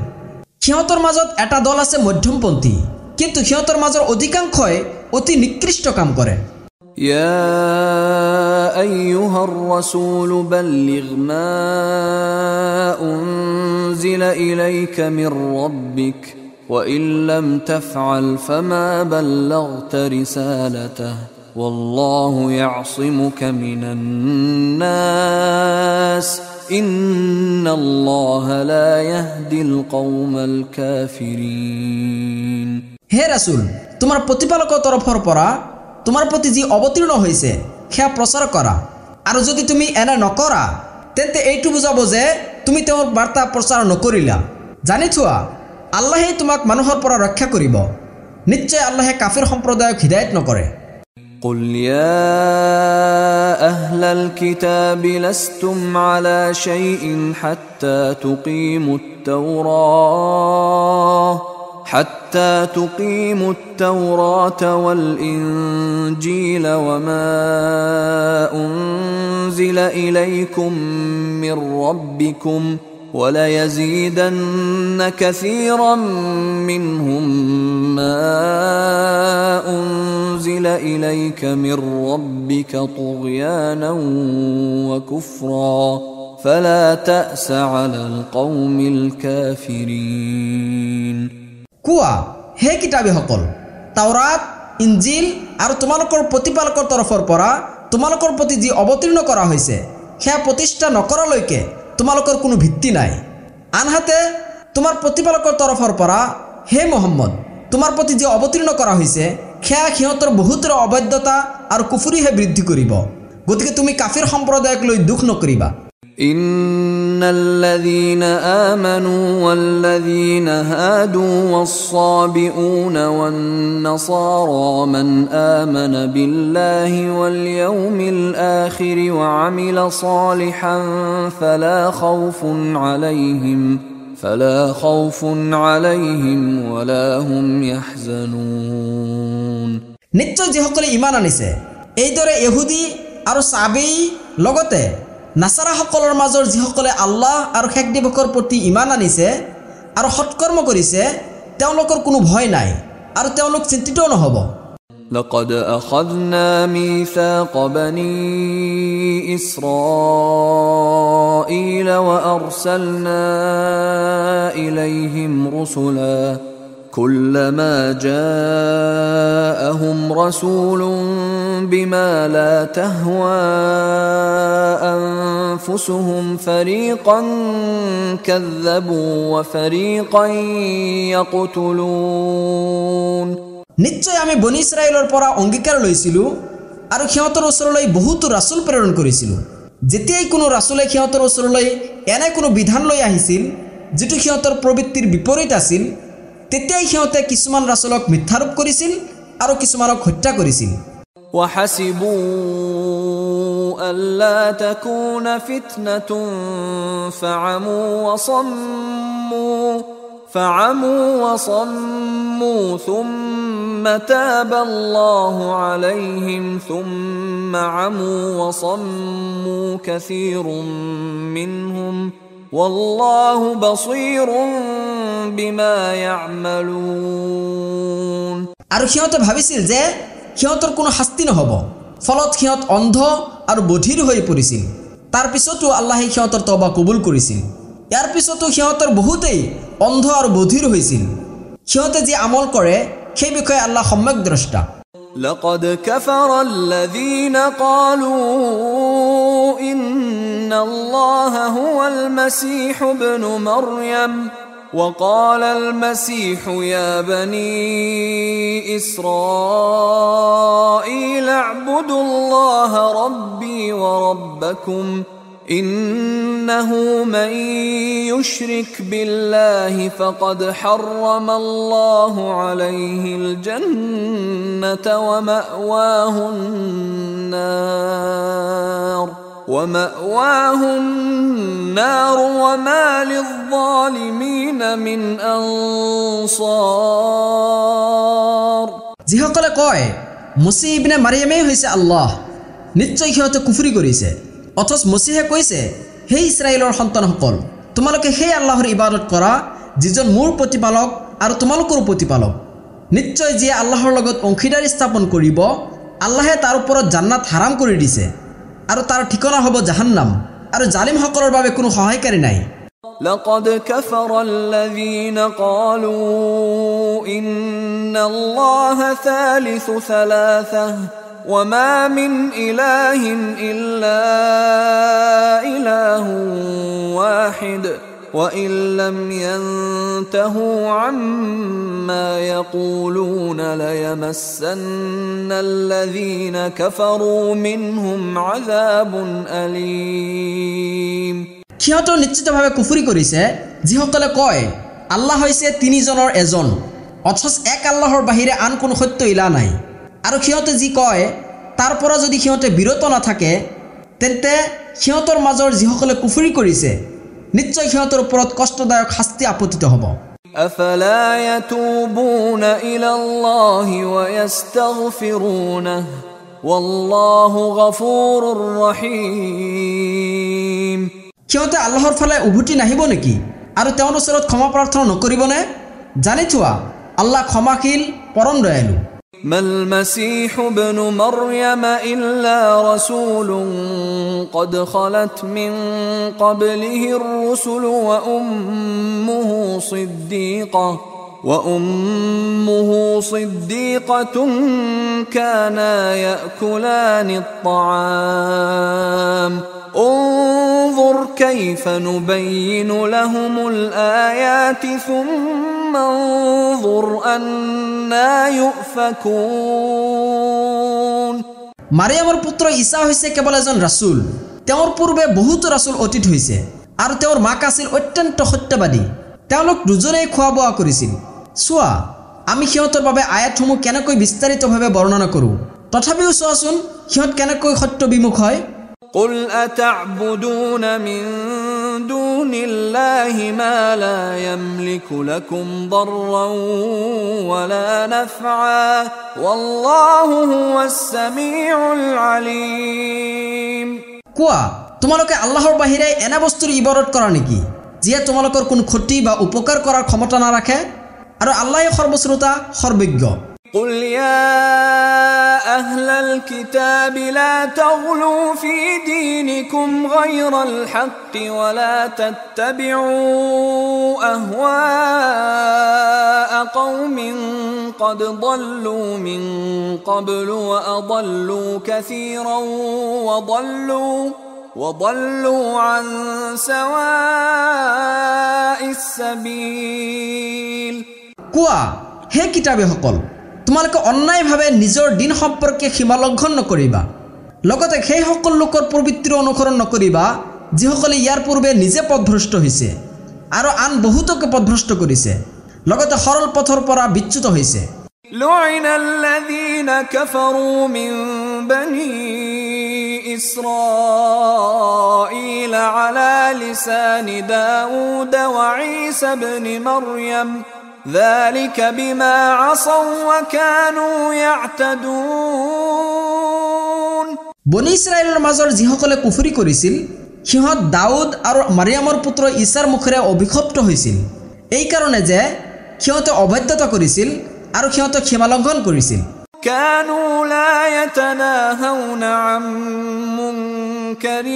সিহঁতৰ মাজত এটা দল আছে মধ্যমপন্থী কিন্তু সিহঁতৰ মাজৰ অধিকাংশই অতি নিকৃষ্ট কাম কৰে يا أيها الرسول بلغ ما أنزل إليك من ربك وإن لم تفعل فما بلغت رسالته والله يعصمك من الناس إن الله لا يهدي القوم الكافرين হে ৰাসূল তোমাৰ প্ৰতিপালকৰ তৰফৰ পৰা তোমাৰ প্ৰতি যি অৱতীৰ্ণ হৈছে সেয়া প্ৰচাৰ কৰা আৰু যদি তুমি এনে নকৰা তেন্তে এইটো বুজাব যে তুমি তেওঁৰ বাৰ্তা প্ৰচাৰ নকৰিলা জানি থোৱা আল্লাহে তোমাক মানুহৰ পৰা ৰক্ষা কৰিব নিশ্চয় আল্লাহে কাফিৰ সম্প্ৰদায়ক হিদায়াত নকৰে قل يا أهل الكتاب لستم على شيء حتى تقيموا التوراة والإنجيل وما أنزل إليكم من ربكم وليزيدن كثيرا منهم ما أنزل إليك من ربك طغيانا وكفرا فلا تأس على القوم الكافرين কোৱা হে কিতাপীসকল তাওৰাত ইনজিল আৰু তোমালোকৰ প্ৰতিপালকৰ তৰফৰ পৰা তোমালোকৰ প্ৰতি যি অৱতীৰ্ণ কৰা হৈছে সেয়া প্ৰতিষ্ঠা নকৰালৈকে তোমালোকৰ কোনো ভিত্তি নাই আনহাতে তোমাৰ প্ৰতিপালকৰ তৰফৰ পৰা হে মুহাম্মদ তোমাৰ প্ৰতি যি অৱতীৰ্ণ কৰা হৈছে সেয়া সিহঁতৰ বহুতৰ অবৈধতা আৰু কুফৰিহে বৃদ্ধি কৰিব গতিকে তুমি কাফিৰ সম্প্ৰদায়ক লৈ দুখ নকৰিবা إن الذين آمنوا والذين هادوا والصابئون والنصارى من آمن بالله واليوم الآخر وعمل صالحا فلا خوف عليهم ولا هم يحزنون নিশ্চয় যিসকলে ঈমান আনিছে এইদৰে ইহুদি আৰু সাবী লগতে নাসাৰাসকলৰ মাজৰ যিসকলে আল্লাহ আৰু শেষ দিৱসৰ প্ৰতি ঈমান আনিছে আৰু সৎকৰ্ম কৰিছে তেওঁলোকৰ কোনো ভয় নাই আৰু তেওঁলোক চিন্তিত নহব لقد أخذنا ميثاق بني إسرائيل وأرسلنا إليهم رسلا كلما جاءهم رسول بما لا تهوى أنفسهم فريقا كذبوا وفريقا يقتلون নিশ্চয় আমি বনি ইছৰাইলৰ পৰা অংগীকাৰ লৈছিলো আৰু সিহঁতৰ ওচৰলৈ বহুতো ৰাসূল প্ৰেৰণ কৰিছিলো যেতিয়াই কোনো ৰাসূলে সিহঁতৰ ওচৰলৈ এনে কোনো বিধান লৈ আহিছিল যেটো সিহঁতৰ প্ৰবৃত্তিৰ বিপৰীত আছিল তেতিয়াই সিহঁতে কিছুমান ৰাসূলক মিথ্যাৰোপ কৰিছিল আৰু কিছুমানক হত্যা কৰিছিল وحسبوا ألا تكون فتنة فعموا وصموا ثم تاب الله عليهم ثم عموا وصموا كثير منهم والله بصير بما يعملون আৰু সিহঁতে ভাবিছিল যে সিহঁতৰ কোনো শাস্তি নহব ফলত সিহঁত অন্ধ আৰু বধিৰ হৈ পৰিছিল তাৰ পিছতো আল্লাহে সিহঁতৰ তওবা কবুল কৰিছিল ইয়াৰ পিছতো সিহঁতৰ বহুতেই অন্ধ আৰু বধিৰ হৈছিল সিহঁতে যি আমল কৰে সেই বিষয়ে আল্লাহ সম্যক দ্ৰষ্টা لقد كفر الذين قالوا إن الله هو المسيح ابن مريم وقال المسيح يا بني إسرائيل اعبدوا الله ربي وربكم إنه من يشرك بالله فقد حرم الله عليه الجنة ومأواه النار وما للظالمين من أنصار যিসকলে কয় মসিহ ইবনে মাৰিয়ামেই হৈছে আল্লাহ, নিশ্চয় সিহঁতে কুফৰি কৰিছে। অথচ মসিহে কৈছে, হে ইছৰাইলৰ সন্তানসকল, তোমালোকে সেই আল্লাহৰ ইবাদত কৰা যিজন মোৰ প্ৰতিপালক আৰু তোমালোকৰো প্ৰতিপালক। নিশ্চয় যিয়ে আল্লাহৰ লগত অংশীদাৰী স্থাপন কৰিব, আল্লাহে তাৰ ওপৰত জান্নাত হাৰাম কৰি দিছে আৰু তাৰ ঠিকনা হ'ব জাহান্নাম, আৰু জালিমসকলৰ বাবে কোনো সহায়কাৰী নাই। لقد كفر الذين قالوا إن الله ثالث ثلاثة وما من إله إلا إله واحد وإن لم ينتهوا عما يقولون ليمسن الذين كفروا منهم عذاب أليم সিহঁতৰ নিশ্চিতভাৱে কুফৰি কৰিছে যিসকলে কয় আল্লাহ হৈছে তিনিজনৰ এজন, অথচ এক আল্লাহৰ বাহিৰে আন কোনো সত্য ইলা নাই। আৰু সিহঁতে যি কয় তাৰ পৰা যদি সিহঁতে বিৰত নাথাকে, তেন্তে সিহঁতৰ মাজৰ যিসকলে কুফৰি কৰিছে নিশ্চয় সিহঁতৰ ওপৰত কষ্টদায়ক শাস্তি আপতিত হ'ব। أفلا يتوبون إلى الله ويستغفرونه والله غفور رحيم সিহঁতে আল্লাহৰ ফালে উভতি নাহিব নেকি আৰু তেওঁৰ ওচৰত ক্ষমা প্ৰাৰ্থনা নকৰিবনে? জানি থোৱা, আল্লাহ ক্ষমাশীল, পৰম দয়ালু। ما المسيح ابن مريم إلا رسول قد خلت من قبله الرسل وأمه صديقة كانا يأكلان الطعام انظر كيف نبين لهم الآيات ثم انظر أنا يؤفكون মাৰিয়ামৰ পুত্ৰ ঈসা হৈছে কেৱল এজন ৰাসূল। তেওঁৰ পূৰ্বে বহুতো ৰাসূল অতীত হৈছে আৰু তেওঁৰ মাক আছিল অত্যন্ত সত্যবাদী। তেওঁলোক দুজনেই খোৱা বোৱা কৰিছিল। চোৱা, আমি সিহঁতৰ বাবে আয়াতসমূহ কেনেকৈ বিস্তাৰিতভাৱে বৰ্ণনা কৰোঁ। তথাপিও চোৱাচোন সিহঁত কেনেকৈ সত্য বিমুখ হয়। قل أتعبدون من دون الله ما لا يملك لكم ضرا ولا نفعا والله هو السميع العليم কোৱা, তোমালোকে আল্লাহৰ বাহিৰে এনে বস্তুৰ ইবাদত কৰা নেকি যিয়ে তোমালোকৰ কোনো ক্ষতি বা উপকাৰ কৰাৰ ক্ষমতা নাৰাখে, আৰু আল্লাহে সৰ্বশ্ৰোতা, সৰ্বজ্ঞ। قل يا أهل الكتاب لا تغلوا في دينكم غير الحق ولا تتبعوا أهواء قوم قد ضلوا من قبل وأضلوا كثيرا وضلوا عن سواء السبيل কোৱা, হে কিতাপীসকল, তোমালোকে অন্যায়ভাৱে নিজৰ দিন সম্পৰ্কে সীমা লংঘন নকৰিবা। লগতে সেই সকল লোকৰ প্ৰবৃত্তিৰ অনুসৰণ নকৰিবা যিসকলে ইয়াৰ পূৰ্বে নিজে পথভ্ৰষ্ট হৈছে আৰু আন বহুতকে পথভ্ৰষ্ট কৰিছে, লগতে সৰল পথৰ পৰা বিচ্যুত হৈছে। لعن الذين كفروا من بني إسرائيل على لسان داود وعيسى بن مريم ذلك بما عصوا وكانوا يعتدون বনি ইছৰাইলৰ মাজৰ যিসকলে কুফৰি কৰিছিল সিহঁত দাউদ আৰু মাৰিয়ামৰ পুত্ৰ ঈছাৰ মুখেৰে অভিশপ্ত হৈছিল, এই কাৰণে যে সিহঁতে অবাধ্যতা কৰিছিল আৰু সিহঁতে সীমা লংঘন কৰিছিল। كانوا لا يتناهون عن منكر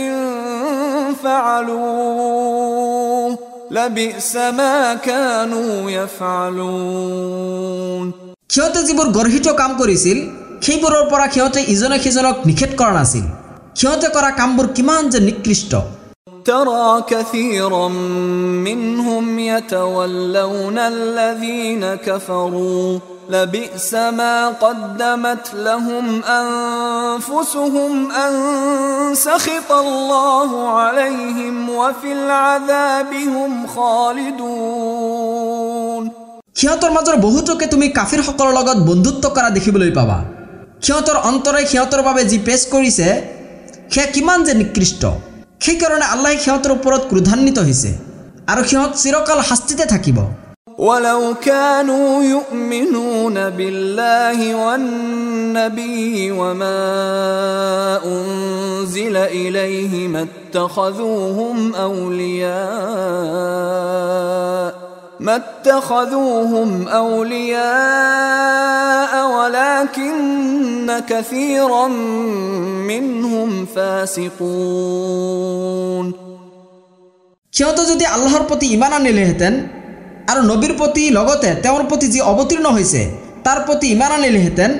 فعلوه لبئس ما كانوا يفعلون সিহঁতে যিবোৰ গৰ্হিত কাম কৰিছিল সেইবোৰৰ পৰা সিহঁতে ইজনে সিজনক নিষেধ কৰা নাছিল সিহঁতে কৰা কামবোৰ কিমান যে নিকৃষ্ট ترى كثيرا منهم يتولون الذين كفروا لبئس ما قدمت لهم أنفسهم أن سخط الله عليهم وفي العذاب هم خالدون সিহঁতৰ মাজৰ বহুতকে তুমি কাফিৰসকলৰ লগত বন্ধুত্ব কৰা দেখিবলৈ পাবা সিহঁতৰ অন্তৰে সিহঁতৰ বাবে যি পেশ কৰিছে সেয়া কিমান যে নিকৃষ্ট সেই কাৰণে আল্লাহে সিহঁতৰ ওপৰত ক্ৰোধান্বিত হৈছে আৰু সিহঁত চিৰকাল শাস্তিতে থাকিব ولو كانوا يؤمنون بالله والنبي وما أنزل إليه ما اتخذوهم أولياء ولكن كثيرا منهم فاسقون সিহঁতে যদি আল্লাহৰ প্ৰতি ঈমান আনিলেহেঁতেন আৰু নবীৰ প্ৰতি লগতে তেওঁৰ প্ৰতি যি অৱতীৰ্ণ হৈছে তাৰ প্ৰতি ঈমান আনিলেহেঁতেন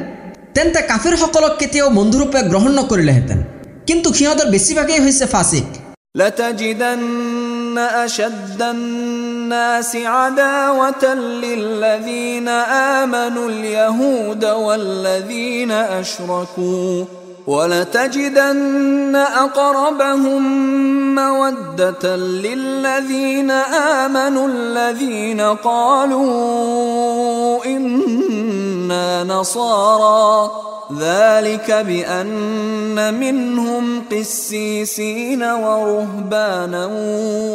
তেন্তে কাফিৰসকলক কেতিয়াও বন্ধুৰূপে গ্ৰহণ নকৰিলেহেঁতেন কিন্তু সিহঁতৰ বেছিভাগেই হৈছে ফাসিক لتجدن أشد الناس عداوة للذين آمنوا اليهود والذين أشركوا ولتجدن أقربهم مودة للذين آمنوا الذين قالوا إنا نصارى ذلك بأن منهم قسيسين ورهبانا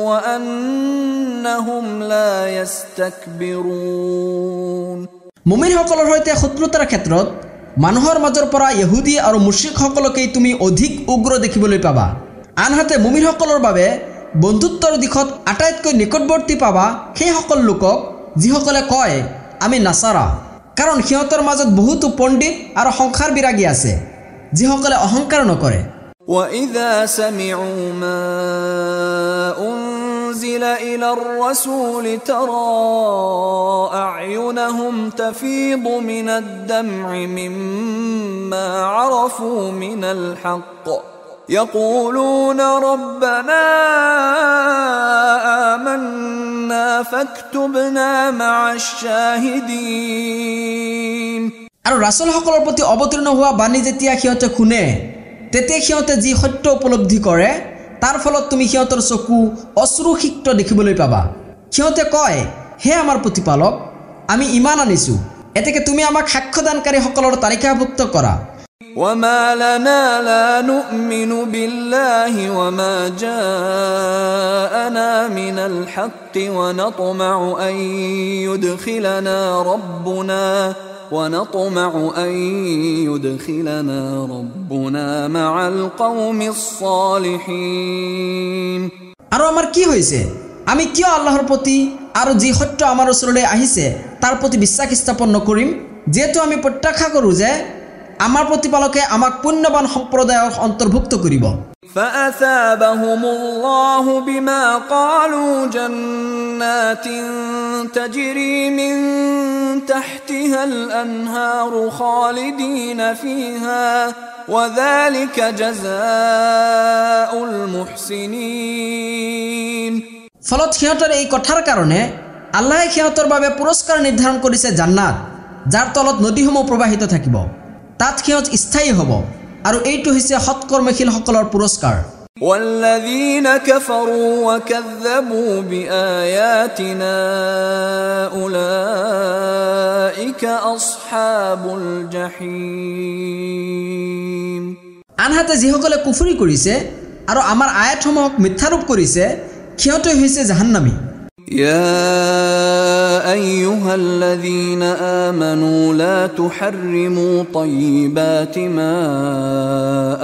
وأنهم لا يستكبرون মুমিনসকলৰ সৈতে শত্ৰুতাৰ ক্ষেত্ৰত মানুহৰ মাজৰ পৰা ইহুদী আৰু মুশ্ৰিকসকলকে তুমি অধিক উগ্ৰ দেখিবলৈ পাবা আনহাতে মুমিনসকলৰ বাবে বন্ধুত্বৰ দিশত আটাইতকৈ নিকটৱৰ্তী পাবা সেই সকল লোকক যিসকলে কয় আমি নাছাৰা কাৰণ সিহঁতৰ মাজত বহুতো পণ্ডিত আৰু সংসাৰ বিৰাগী আছে যিসকলে অহংকাৰ নকৰে وإذا سمعوا ما أنزل إلى الرسول ترى أعينهم تفيض من الدمع مما عرفوا من الحق يقولون ربنا آمنا فاكتبنا مع الشاهدين আৰু ৰাসূলসকলৰ প্ৰতি অৱতীৰ্ণ হোৱা বাণী যেতিয়া সিহঁতে শুনে তেতিয়া সিহঁতে যি সত্য উপলব্ধি কৰে তাৰ ফলত তুমি সিহঁতৰ চকু অশ্ৰুসিক্ত দেখিবলৈ পাবা সিহঁতে কয় হে আমাৰ প্ৰতিপালক আমি ঈমান আনিছো এতেকে তুমি আমাক সাক্ষ্যদানকাৰীসকলৰ তালিকাভুক্ত কৰা وما لنا لا نؤمن بالله وما جاءنا من الحق ونطمع أن يدخلنا ربنا مع القوم الصالحين আৰু আমাৰ কি হৈছে আমি কিয় আল্লাহৰ প্ৰতি আৰু যি সত্য আমাৰ ওচৰলৈ আহিছে তাৰ প্ৰতি বিশ্বাস স্থাপন নকৰিম যেহেতু আমি প্ৰত্যাশা কৰোঁ যে আমাৰ প্ৰতিপালকে আমাক পুণ্যবান সম্প্ৰদায়ৰ অন্তৰ্ভুক্ত কৰিব فأثابهم الله بما قالوا جنات تجري من تحتها الأنهار خالدين فيها وذلك جزاء المحسنين ফলত সিহঁতৰ এই কথাৰ কাৰণে আল্লাহে সিহঁতৰ বাবে পুৰস্কাৰ নিৰ্ধাৰণ কৰিছে জান্নাত যাৰ তলত নদীসমূহ প্ৰবাহিত থাকিব তাত সিহঁত স্থায়ী হ'ব আৰু এইটো হৈছে সৎকৰ্মশীলসকলৰ পুৰস্কাৰ والذين كفروا وكذبوا بآياتنا أولئك أصحاب الجحيم আনহাতে যিসকলে কুফৰি কৰিছে আৰু আমাৰ আয়াতসমূহক মিথ্যাৰূপ কৰিছে সিহঁতে হৈছে জাহান্নামী يا أيها الذين آمنوا لا تحرموا طيبات ما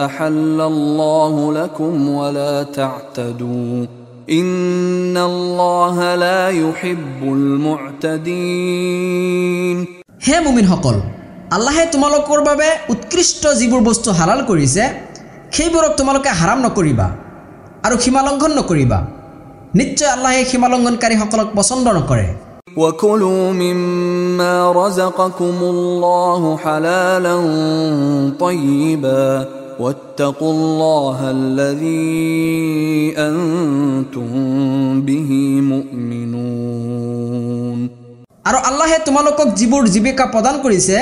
أحل الله لكم ولا تعتدوا إن الله لا يحب المعتدين হে মুমিনসকল আল্লাহে তোমালোকৰ বাবে উৎকৃষ্ট যিবোৰ বস্তু হালাল কৰিছে সেইবোৰক তোমালোকে হাৰাম নকৰিবা আৰু সীমা লংঘন নকৰিবা নিশ্চয় আল্লাহে সীমা লংঘনকাৰীসকলক পছন্দ নকৰে وكلوا مما رزقكم الله حلالا طيبا واتقوا الله الذي أنتم به مؤمنون আৰু আল্লাহে তোমালোকক যিবোৰ জীৱিকা প্ৰদান কৰিছে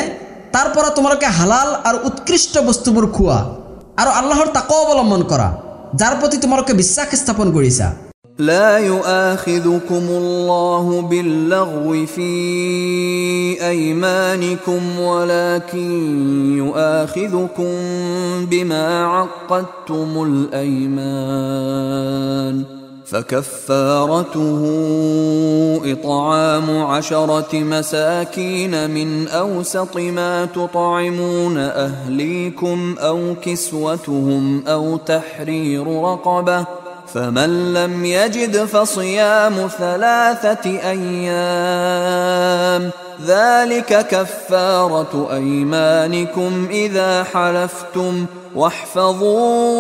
তাৰ পৰা তোমালোকে হালাল আৰু উৎকৃষ্ট বস্তুবোৰ খোৱা আৰু আল্লাহৰ তাকৱা অৱলম্বন কৰা যাৰ প্ৰতি তোমালোকে বিশ্বাস স্থাপন কৰিছা لا يؤاخذكم الله باللغو في أيمانكم ولكن يؤاخذكم بما عقدتم الأيمان فكفارته إطعام 10 مساكين من أوسط ما تطعمون أهليكم أو كسوتهم أو تحرير رقبة فمن لم يجد فصيام 3 أيام ذلك كفارة أيمانكم إذا حلفتم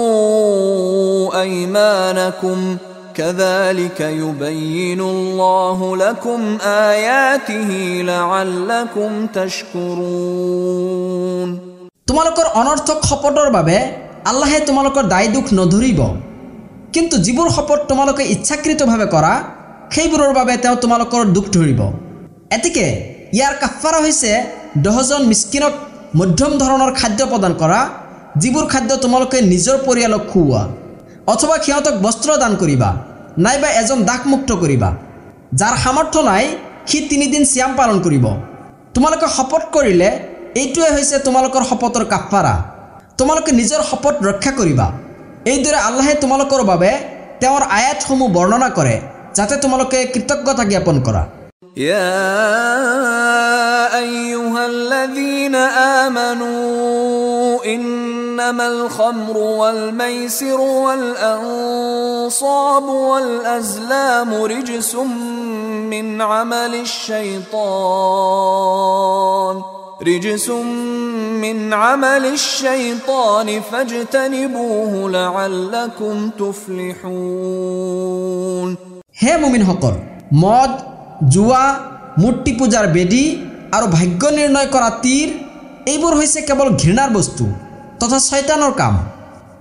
واحفظوا أيمانكم كذلك يبين الله لكم آياته لعلكم تشكرون তোমালোকৰ অনৰ্থক শপতৰ বাবে আল্লাহে তোমালোকৰ দায় দুখ নধৰিব কিন্তু যিবোৰ শপত তোমালোকে ইচ্ছাকৃতভাৱে কৰা সেইবোৰৰ বাবে তেওঁ তোমালোকৰ দুখ ধৰিব এতিকে ইয়াৰ কাফাৰা হৈছে 10 জন মিস্কিনক মধ্যম ধৰণৰ খাদ্য প্ৰদান কৰা যিবোৰ খাদ্য তোমালোকে নিজৰ পৰিয়ালক খুওৱা অথবা সিহঁতক বস্ত্ৰ দান কৰিবা নাইবা এজন দাসমুক্ত কৰিবা যাৰ সামৰ্থ্য নাই সি 3 দিন সিয়াম পালন কৰিব তোমালোকে শপত কৰিলে এইটোৱে হৈছে তোমালোকৰ শপতৰ কাফাৰা তোমালোকে নিজৰ শপত ৰক্ষা কৰিবা এইদৰে আল্লাহে তোমালোকৰ বাবে তেওঁৰ আয়াতসমূহ বৰ্ণনা কৰে যাতে তোমালোকে কৃতজ্ঞতা জ্ঞাপন কৰা يا أيها الذين آمنوا إنما الخمر والميسر والأنصاب والأزلام رجس من عمل الشيطان فاجتنبوه لعلكم تفلحون হে মুমিনসকল মদ জুৱা মূৰ্তি পূজাৰ বেদী আৰু ভাগ্য নিৰ্ণয় কৰা তীৰ এইবোৰ হৈছে কেৱল ঘৃণাৰ বস্তু তথা শয়তানৰ কাম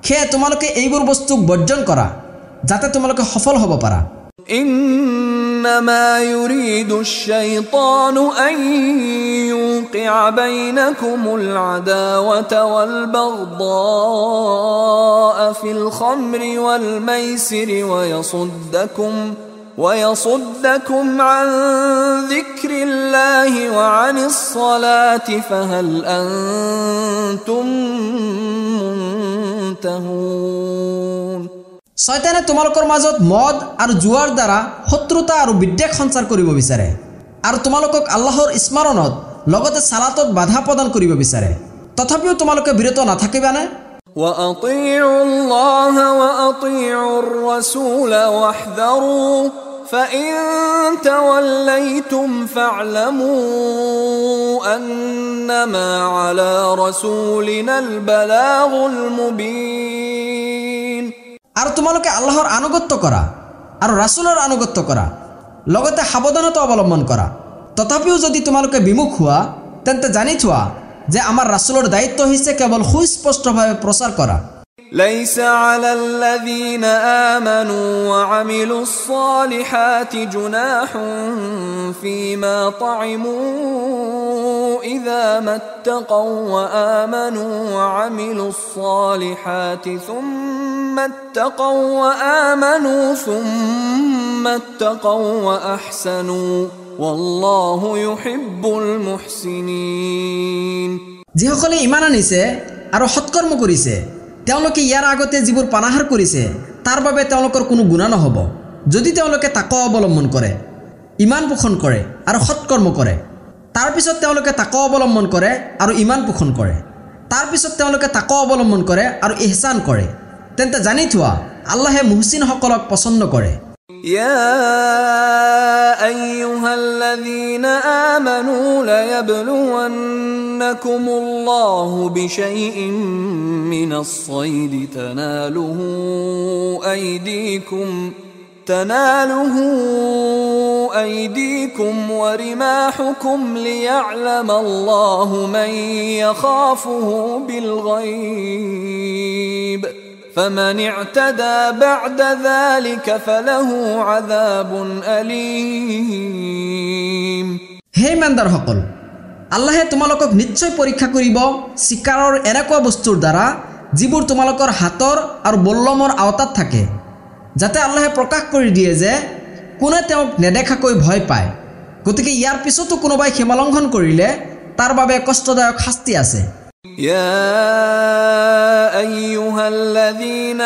সেয়ে তোমালোকে এইবোৰ বস্তুক বৰ্জন কৰা যাতে তোমালোকে সফল হ'ব পাৰা إنما يريد الشيطان أن يوقع بينكم العداوة والبغضاء في الخمر والميسر ويصدكم عن ذكر الله وعن الصلاة فهل أنتم منتهون শয়তানে তোমালোকৰ মাজত মদ আৰু জুৱাৰ দ্বাৰা শত্ৰুতা আৰু বিদ্বেষ সঞ্চাৰ কৰিব বিচাৰে আৰু তোমালোকক আল্লাহৰ স্মৰণত লগতে সালাতত বাধা প্ৰদান কৰিব বিচাৰে তথাপিও তোমালোকে বিৰত নাথাকিবানে وأطيعوا الله وأطيعوا الرسول واحذروا فإن توليتم فاعلموا أنما على رسولنا البلاغ المبين আৰু তোমালোকে আল্লাহৰ আনুগত্য কৰা আৰু ৰাসূলৰ আনুগত্য কৰা লগতে সাৱধানতা অৱলম্বন কৰা তথাপিও যদি তোমালোকে বিমুখ হোৱা তেন্তে জানি থোৱা যে আমাৰ ৰাসূলৰ দায়িত্ব হৈছে কেৱল সুস্পষ্টভাৱে প্ৰচাৰ কৰা ليس على الذين آمنوا وعملوا الصالحات جناح فيما طعموا إذا ما اتقوا وآمنوا وعملوا الصالحات ثم اتقوا وأحسنوا والله يحب المحسنين যিসকলে ঈমান আনিছে আৰু সৎকৰ্ম কৰিছে তেওঁলোকে ইয়াৰ আগতে যিবোৰ পানাহাৰ কৰিছে তাৰ বাবে তেওঁলোকৰ কোনো গুনাহ নহব যদি তেওঁলোকে তাকৱা অৱলম্বন কৰে ঈমান পোষণ কৰে আৰু সৎকৰ্ম কৰে তাৰ পিছত তেওঁলোকে তাকৱা অৱলম্বন কৰে আৰু ঈমান পোষণ কৰে তাৰ পিছত তেওঁলোকে তাকৱা অৱলম্বন কৰে আৰু ইহসান কৰে তেন্তে জানি থোৱা আল্লাহে মুহসিনসকলক পছন্দ কৰে يا أيها الذين آمنوا ليبلونكم الله بشيء من الصيد تناله أيديكم ورماحكم ليعلم الله من يخافه بالغيب فمن اعتدى بعد ذلك فله عذاب أليم হে ইমানদাৰ সকল আল্লাহে তোমালোকক নিশ্চয় পৰীক্ষা কৰিব চিকাৰৰ এনেকুৱা বস্তুৰ দ্বাৰা যিবোৰ তোমালোকৰ হাতৰ আৰু বল্লমৰ আওতাত থাকে যাতে আল্লাহে প্ৰকাশ কৰি দিয়ে যে কোনে তেওঁক নেদেখাকৈ ভয় পায় গতিকে ইয়াৰ পিছতো কোনোবাই সীমালংঘন কৰিলে তাৰ বাবে কষ্টদায়ক শাস্তি আছে يا أيها الذين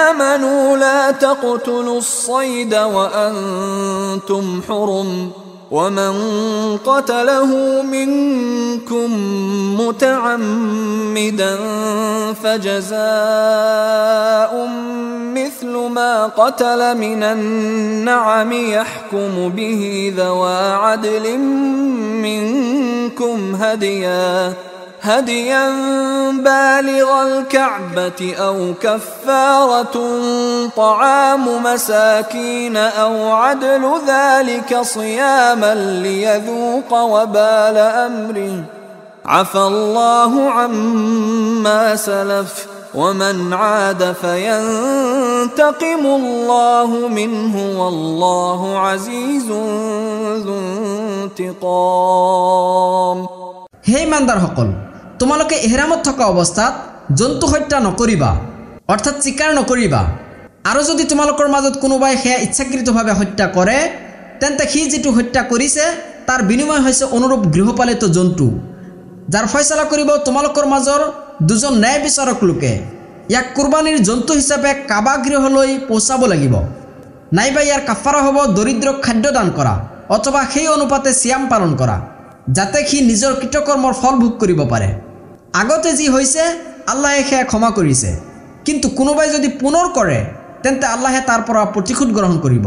آمنوا لا تقتلوا الصيد وأنتم حرم ومن قتله منكم متعمدا فجزاء مثل ما قتل من النعم يحكم به ذوى عدل منكم هديا بالغ الكعبة أو كفارة طعام مساكين أو عدل ذلك صياما ليذوق وبال أمره عفى الله عما سلف ومن عاد فينتقم الله منه والله عزيز ذو انتقام হে ইমানদাৰ সকল তোমালোকে ইহৰামত থকা অৱস্থাত জন্তু হত্যা নকৰিবা অৰ্থাৎ চিকাৰ নকৰিবা আৰু যদি তোমালোকৰ মাজত কোনোবাই হেয়া ইচ্ছাকৃতভাৱে হত্যা কৰে তেন্তে সি যেটো হত্যা কৰিছে তাৰ বিনিময় হৈছে অনুৰূপ গৃহপালিত জন্তু যাৰ ফয়সালা কৰিব তোমালোকৰ মাজৰ দুজন ন্যায় বিচাৰক লোকে ইয়াক কুৰবানীৰ জন্তু হিচাপে কাবা গৃহলৈ পৌঁছাব লাগিব নাইবা ইয়াৰ কাফাৰা হ'ব দৰিদ্ৰক খাদ্য দান কৰা অথবা সেই অনুপাতে সিয়াম পালন কৰা যাতে সি নিজৰ কৃতকৰ্মৰ ফল ভোগ কৰিব পাৰে আগতে যি হৈছে আল্লাহে সেয়া ক্ষমা কৰিছে কিন্তু কোনোবাই যদি পুনৰ কৰে তেন্তে আল্লাহে তাৰ পৰা প্ৰতিশোধ গ্ৰহণ কৰিব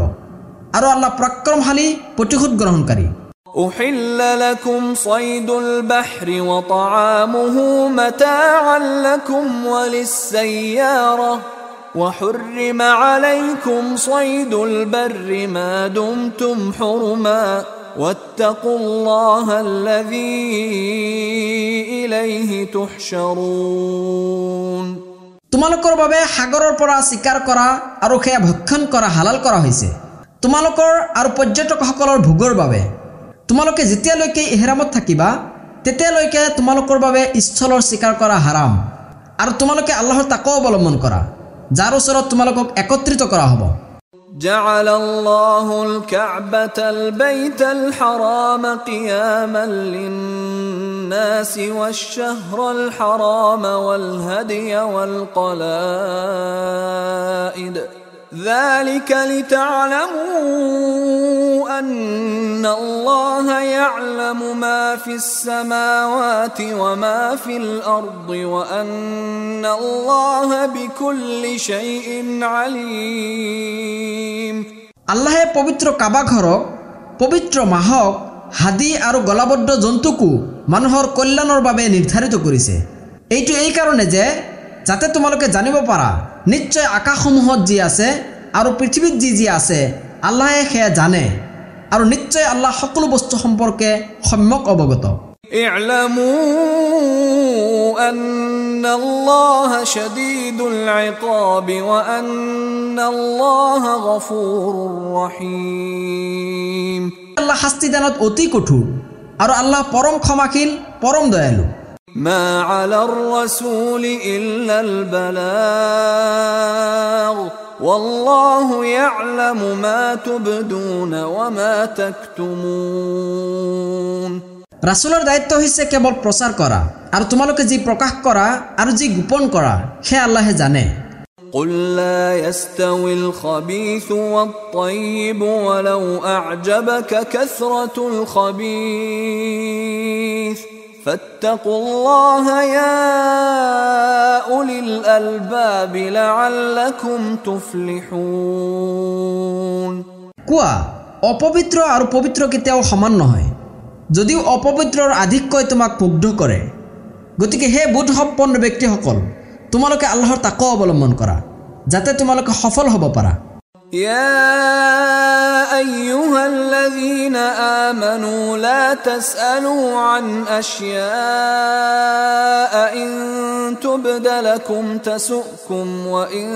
আৰু আল্লাহ পৰাক্ৰমশালী প্ৰতিশোধ গ্ৰহণকাৰী أحل لكم صيد البحر وطعامه متاعا لكم وللسيارة وحرم عليكم صيد البر ما دمتم حرما واتقوا الله الذي إليه تحشرون তোমালোকৰ বাবে সাগৰৰ পৰা শিকাৰ কৰা আৰু খেয়া ভক্ষণ কৰা হালাল কৰা হৈছে তোমালোকৰ আৰু পৰ্যটকসকলৰ ভোগৰ বাবে তোমালোকে যেতিয়ালৈকে ইহৰামত থাকিবা তেতিয়ালৈকে তোমালোকৰ বাবে স্থলৰ শিকাৰ কৰা হাৰাম আৰু তোমালোকে আল্লাহৰ তাকৱা অৱলম্বন কৰা যাৰ ওচৰত তোমালোকক একত্ৰিত কৰা হ'ব جعل الله الكعبة البيت الحرام قياما للناس والشهر الحرام والهدي والقلائد ذلك لتعلموا أن الله يعلم ما في السماوات وما في الأرض وأن الله بكل شيء عليم আল্লাহে পবিত্ৰ কাবা ঘৰক পবিত্ৰ মাহক হাদি আৰু গলাবদ্ধ জন্তুকো মানুহৰ কল্যাণৰ বাবে নিৰ্ধাৰিত কৰিছে এইটো এই কাৰণে যে যাতে তোমালোকে জানিব পাৰা নিশ্চয় আকাশসমূহত যি আছে আৰু পৃথিৱীত যি আছে আল্লাহে সেয়া জানে আৰু নিশ্চয় আল্লাহ সকলো বস্তু সম্পৰ্কে সম্যক অৱগত اعلموا أن الله شديد العقاب وأن الله غفور رحيم আল্লাহ শাস্তি দানত অতি কঠোৰ আৰু আল্লাহ পৰম ক্ষমাশীল পৰম দয়ালু ما على الرسول إلا البلاغ والله يعلم ما تبدون وما تكتمون ৰাসূলৰ দায়িত্ব হৈছে কেৱল প্ৰচাৰ কৰা আৰু তোমালোকে যি প্ৰকাশ কৰা আৰু যি গোপন কৰা হে আল্লাহে জানে قل لا يستوي الخبيث والطيب ولو أعجبك كثرة الخبيث فاتقوا الله يا أولي الألباب لعلكم تفلحون কোৱা অপবিত্ৰ আৰু পবিত্ৰ কেতিয়াও সমান নহয় যদিও অপবিত্ৰৰ আধিক্যই তোমাক মুগ্ধ কৰে গতিকে হে বুদ্ধসম্পন্ন ব্যক্তিসকল তোমালোকে আল্লাহৰ তাকৱা অৱলম্বন কৰা যাতে তোমালোকে সফল হ'ব পাৰা يا أيها الذين آمنوا لا تسألوا عن أشياء إن تبد لكم تسؤكم وإن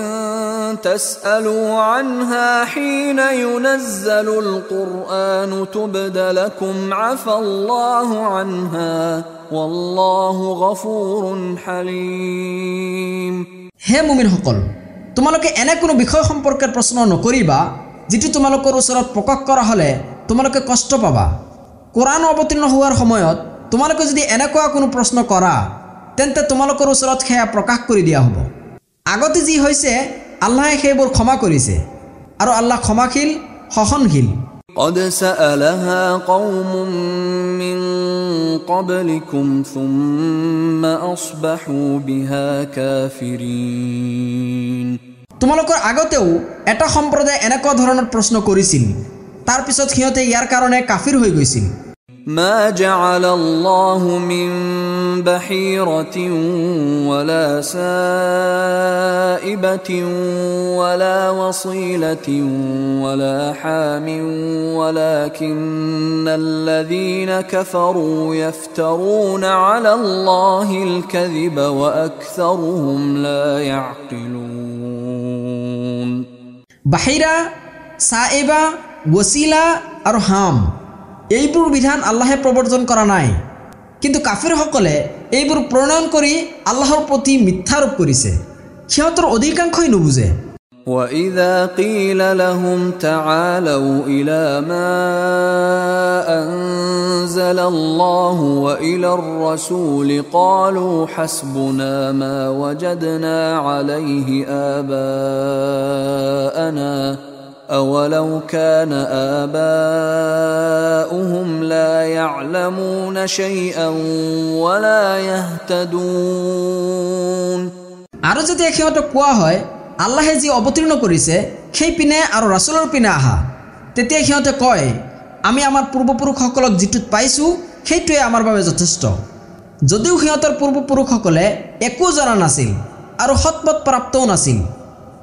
تسألوا عنها حين ينزل القرآن تبد لكم عفى الله عنها والله غفور حليم. হে মুমিনসকল, তোমালোকে এনে কোনো বিষয় সম্পৰ্কে প্ৰশ্ন নকৰিবা যিটো তোমালোকৰ ওচৰত প্ৰকাশ কৰা হ'লে তোমালোকে কষ্ট পাবা। কোৰাণ অৱতীৰ্ণ হোৱাৰ সময়ত তোমালোকে যদি এনেকুৱা কোনো প্ৰশ্ন কৰা তেন্তে তোমালোকৰ ওচৰত সেয়া প্ৰকাশ কৰি দিয়া হ'ব। আগতে যি হৈছে আল্লাহে সেইবোৰ ক্ষমা কৰিছে আৰু আল্লাহ ক্ষমাশীল সহনশীল। قد سألها قوم من قبلكم ثم أصبحوا بها كافرين. তোমালোকৰ আগতেও এটা সম্প্ৰদায় এনেকুৱা ধৰণৰ প্ৰশ্ন কৰিছিল, তাৰ পিছত সিহঁতে ইয়াৰ কাৰণে কাফিৰ হৈ গৈছিল। ما جعل الله من بحيرة ولا سائبة ولا وصيلة ولا حام ولكن الذين كفروا يفترون على الله الكذب وأكثرهم لا يعقلون. বাহিৰা, সাইবা, ওয়াসিলা আৰু হাম এইবোৰ বিধান আল্লাহে প্ৰৱৰ্তন কৰা নাই, কিন্তু কাফিৰসকলে এইবোৰ প্ৰণয়ন কৰি আল্লাহৰ প্ৰতি মিথ্যাৰোপ কৰিছে। সিহঁতৰ অধিকাংশই নুবুজে। وَإِذَا قِيلَ لَهُمْ تَعَالَوْا إِلَى مَا أَنزَلَ اللَّهُ وَإِلَى الرَّسُولِ قَالُوا حَسْبُنَا مَا وَجَدْنَا عَلَيْهِ آبَاءَنَا أَوَلَوْ كَانَ آبَاؤُهُمْ لَا يَعْلَمُونَ شَيْئًا وَلَا يَهْتَدُونَ. আৰু যেতিয়া সিহঁতক কোৱা হয় আল্লাহে যি অৱতীৰ্ণ কৰিছে সেই পিনে আৰু ৰাছুলৰ পিনে আহা, তেতিয়া সিহঁতে কয় আমি আমাৰ পূৰ্বপুৰুষসকলক যিটোত পাইছোঁ সেইটোৱে আমাৰ বাবে যথেষ্ট। যদিও সিহঁতৰ পূৰ্বপুৰুষসকলে একো জনা নাছিল আৰু সৎপথ প্ৰাপ্তও নাছিল,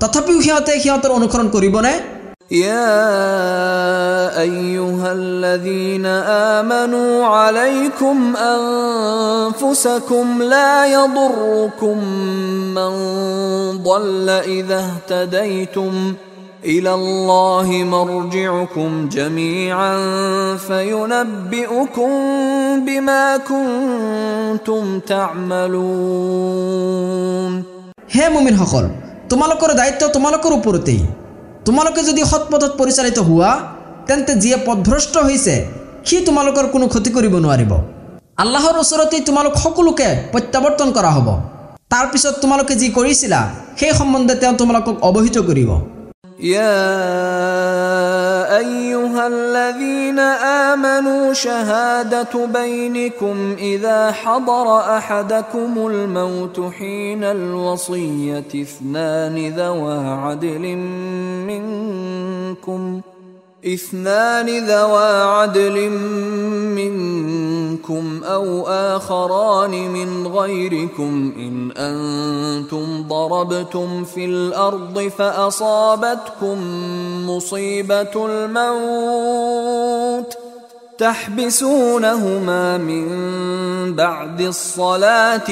তথাপিও সিহঁতে সিহঁতৰ অনুসৰণ কৰিবনে? يا أيها الذين آمنوا عليكم أنفسكم لا يضركم من ضل إذا اهتديتم إلى الله مرجعكم جميعا فينبئكم بما كنتم تعملون. হে মুমিনসকল, তোমালোকৰ দায়িত্ব তোমালোকৰ ওপৰতেই। তোমালোকে যদি সৎপথত পৰিচালিত হোৱা তেন্তে যিয়ে পথভ্ৰষ্ট হৈছে সি তোমালোকৰ কোনো ক্ষতি কৰিব নোৱাৰিব। আল্লাহৰ ওচৰতেই তোমালোক সকলোকে প্ৰত্যাৱৰ্তন কৰা হ'ব। তাৰ পিছত তোমালোকে যি কৰিছিলা সেই সম্বন্ধে তেওঁ তোমালোকক অৱহিত কৰিব। يا أيها الذين آمنوا شهادة بينكم إذا حضر أحدكم الموت حين الوصية اثنان ذوى عدل منكم أو آخران من غيركم إن أنتم ضربتم في الأرض فأصابتكم مصيبة الموت تحبسونهما من بعد الصلاة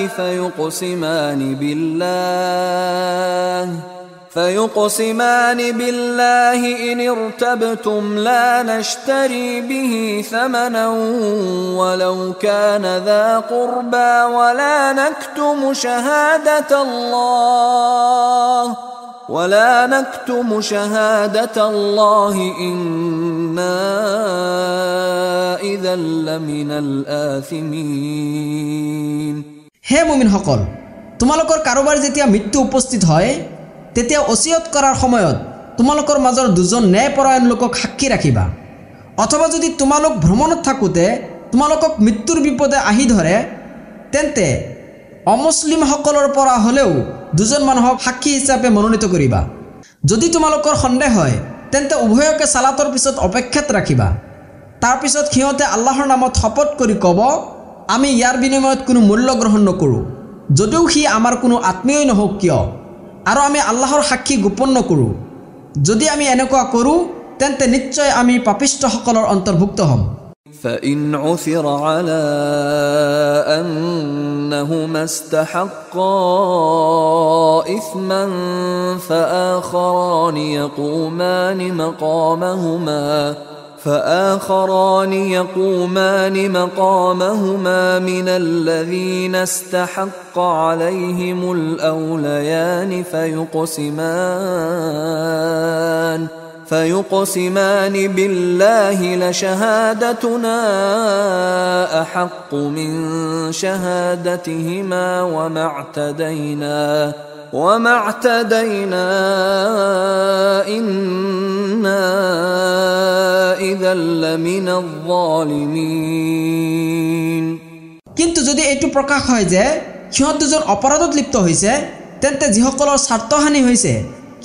فيقسمان بالله إن ارتبتم لا نشتري به ثمنا ولو كان ذا قربى ولا نكتم شهادة الله إنا إذا لمن الآثمين. হে মুমিনসকল, তোমালোকৰ কাৰোবাৰ যেতিয়া মৃত্যু উপস্থিত হয় তেতিয়া ওসিয়ত কৰাৰ সময়ত তোমালোকৰ মাজৰ দুজন ন্যায়পৰায়ণ লোকক সাক্ষী ৰাখিবা। অথবা যদি তোমালোক ভ্ৰমণত থাকোঁতে তোমালোকক মৃত্যুৰ বিপদে আহি ধৰে তেন্তে অমুছলিমসকলৰ পৰা হ'লেও দুজন মানুহক সাক্ষী হিচাপে মনোনীত কৰিবা। যদি তোমালোকৰ সন্দেহ হয় তেন্তে উভয়কে সালাতৰ পিছত অপেক্ষাত ৰাখিবা। তাৰ পিছত সিহঁতে আল্লাহৰ নামত শপত কৰি ক'ব আমি ইয়াৰ বিনিময়ত কোনো মূল্য গ্ৰহণ নকৰোঁ, যদিও সি আমাৰ কোনো আত্মীয়ই নহওক কিয়, আৰু আমি আল্লাহৰ সাক্ষী গোপন নকৰোঁ। যদি আমি এনেকুৱা কৰোঁ তেন্তে নিশ্চয় আমি পাপিষ্ঠসকলৰ অন্তৰ্ভুক্ত হ'ম। فإن عثر على أنهما استحقا إثما فآخران يقومان مقامهما من الذين استحق عليهم الأوليان فيقسمان بالله لشهادتنا أحق من شهادتهما وما اعتدينا إنا إذا لمن الظالمين। কিন্তু যদি এইটো প্ৰকাশ হয় যে সিহঁত দুজন অপৰাধত লিপ্ত হৈছে তেন্তে যিসকলৰ স্বাৰ্থহানি হৈছে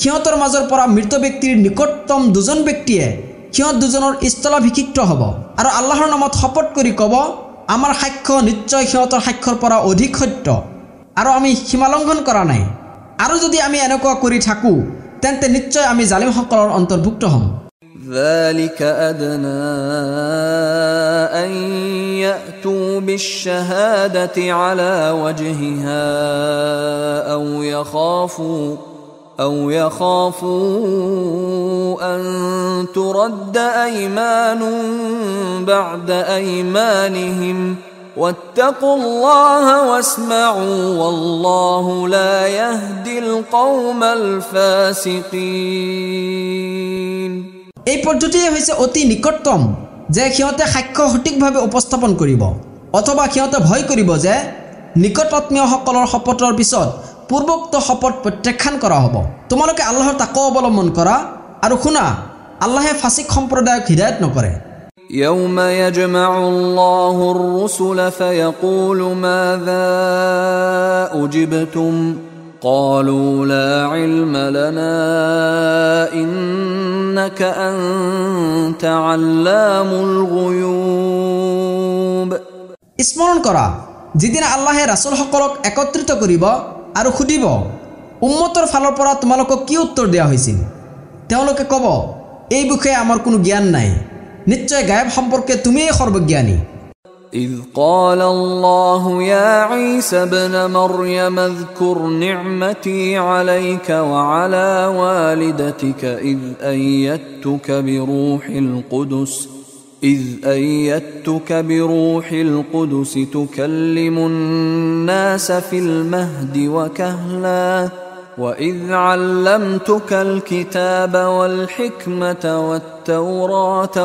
সিহঁতৰ মাজৰ পৰা মৃত ব্যক্তিৰ নিকটতম দুজন ব্যক্তিয়ে সিহঁত দুজনৰ স্থলাভিষিক্ত হ'ব আৰু আল্লাহৰ নামত শপত কৰি ক'ব আমাৰ সাক্ষ্য নিশ্চয় সিহঁতৰ সাক্ষ্যৰ পৰা অধিক সত্য আৰু আমি সীমালংঘন কৰা নাই। আৰু যদি আমি এনেকুৱা কৰি থাকোঁ তেন্তে নিশ্চয় আমি জালিমসকলৰ অন্তৰ্ভুক্ত হ'ম। ذلك أدنى أن يأتوا بالشهادة على وجهها أو يخافوا أن ترد أيمان بعد أيمانهم واتقوا الله واسمعوا والله لا يهدي القوم الفاسقين। এই পদ্ধতিয়ে হৈছে অতি নিকটতম যে সিহঁতে সাক্ষ্য সঠিকভাৱে উপস্থাপন কৰিব অথবা সিহঁতে ভয় কৰিব যে নিকটাত্মীয়সকলৰ শপতৰ পিছত পূৰ্বোক্ত শপত প্ৰত্যাখ্যান কৰা হ'ব। তোমালোকে আল্লাহৰ তাকৱা অৱলম্বন কৰা আৰু শুনা, আল্লাহে ফাছিক সম্প্ৰদায়ক হিদায়ত নকৰে। يوم يجمع الله الرسل فيقول ماذا أجبتم قالوا لا علم لنا إنك أنت علام الغيوب। স্মৰণ কৰা যিদিনা আল্লাহে ৰাসূলসকলক একত্ৰিত কৰিব আৰু সুধিব উম্মতৰ ফালৰ পৰা তোমালোকক কি উত্তৰ দিয়া হৈছিল। তেওঁলোকে ক'ব এই বিষয়ে আমাৰ কোনো জ্ঞান নাই, নিশ্চয় গায়ব সম্পৰ্কে তুমিয়ে সৰ্বজ্ঞানী। إذ قال الله يا عيسى ابن مريم اذكر نعمتي عليك وعلى والدتك إذ أيدتك بروح القدس تكلم الناس في المهد وكهلا وإذ علمتك الكتاب والحكمة والتوراة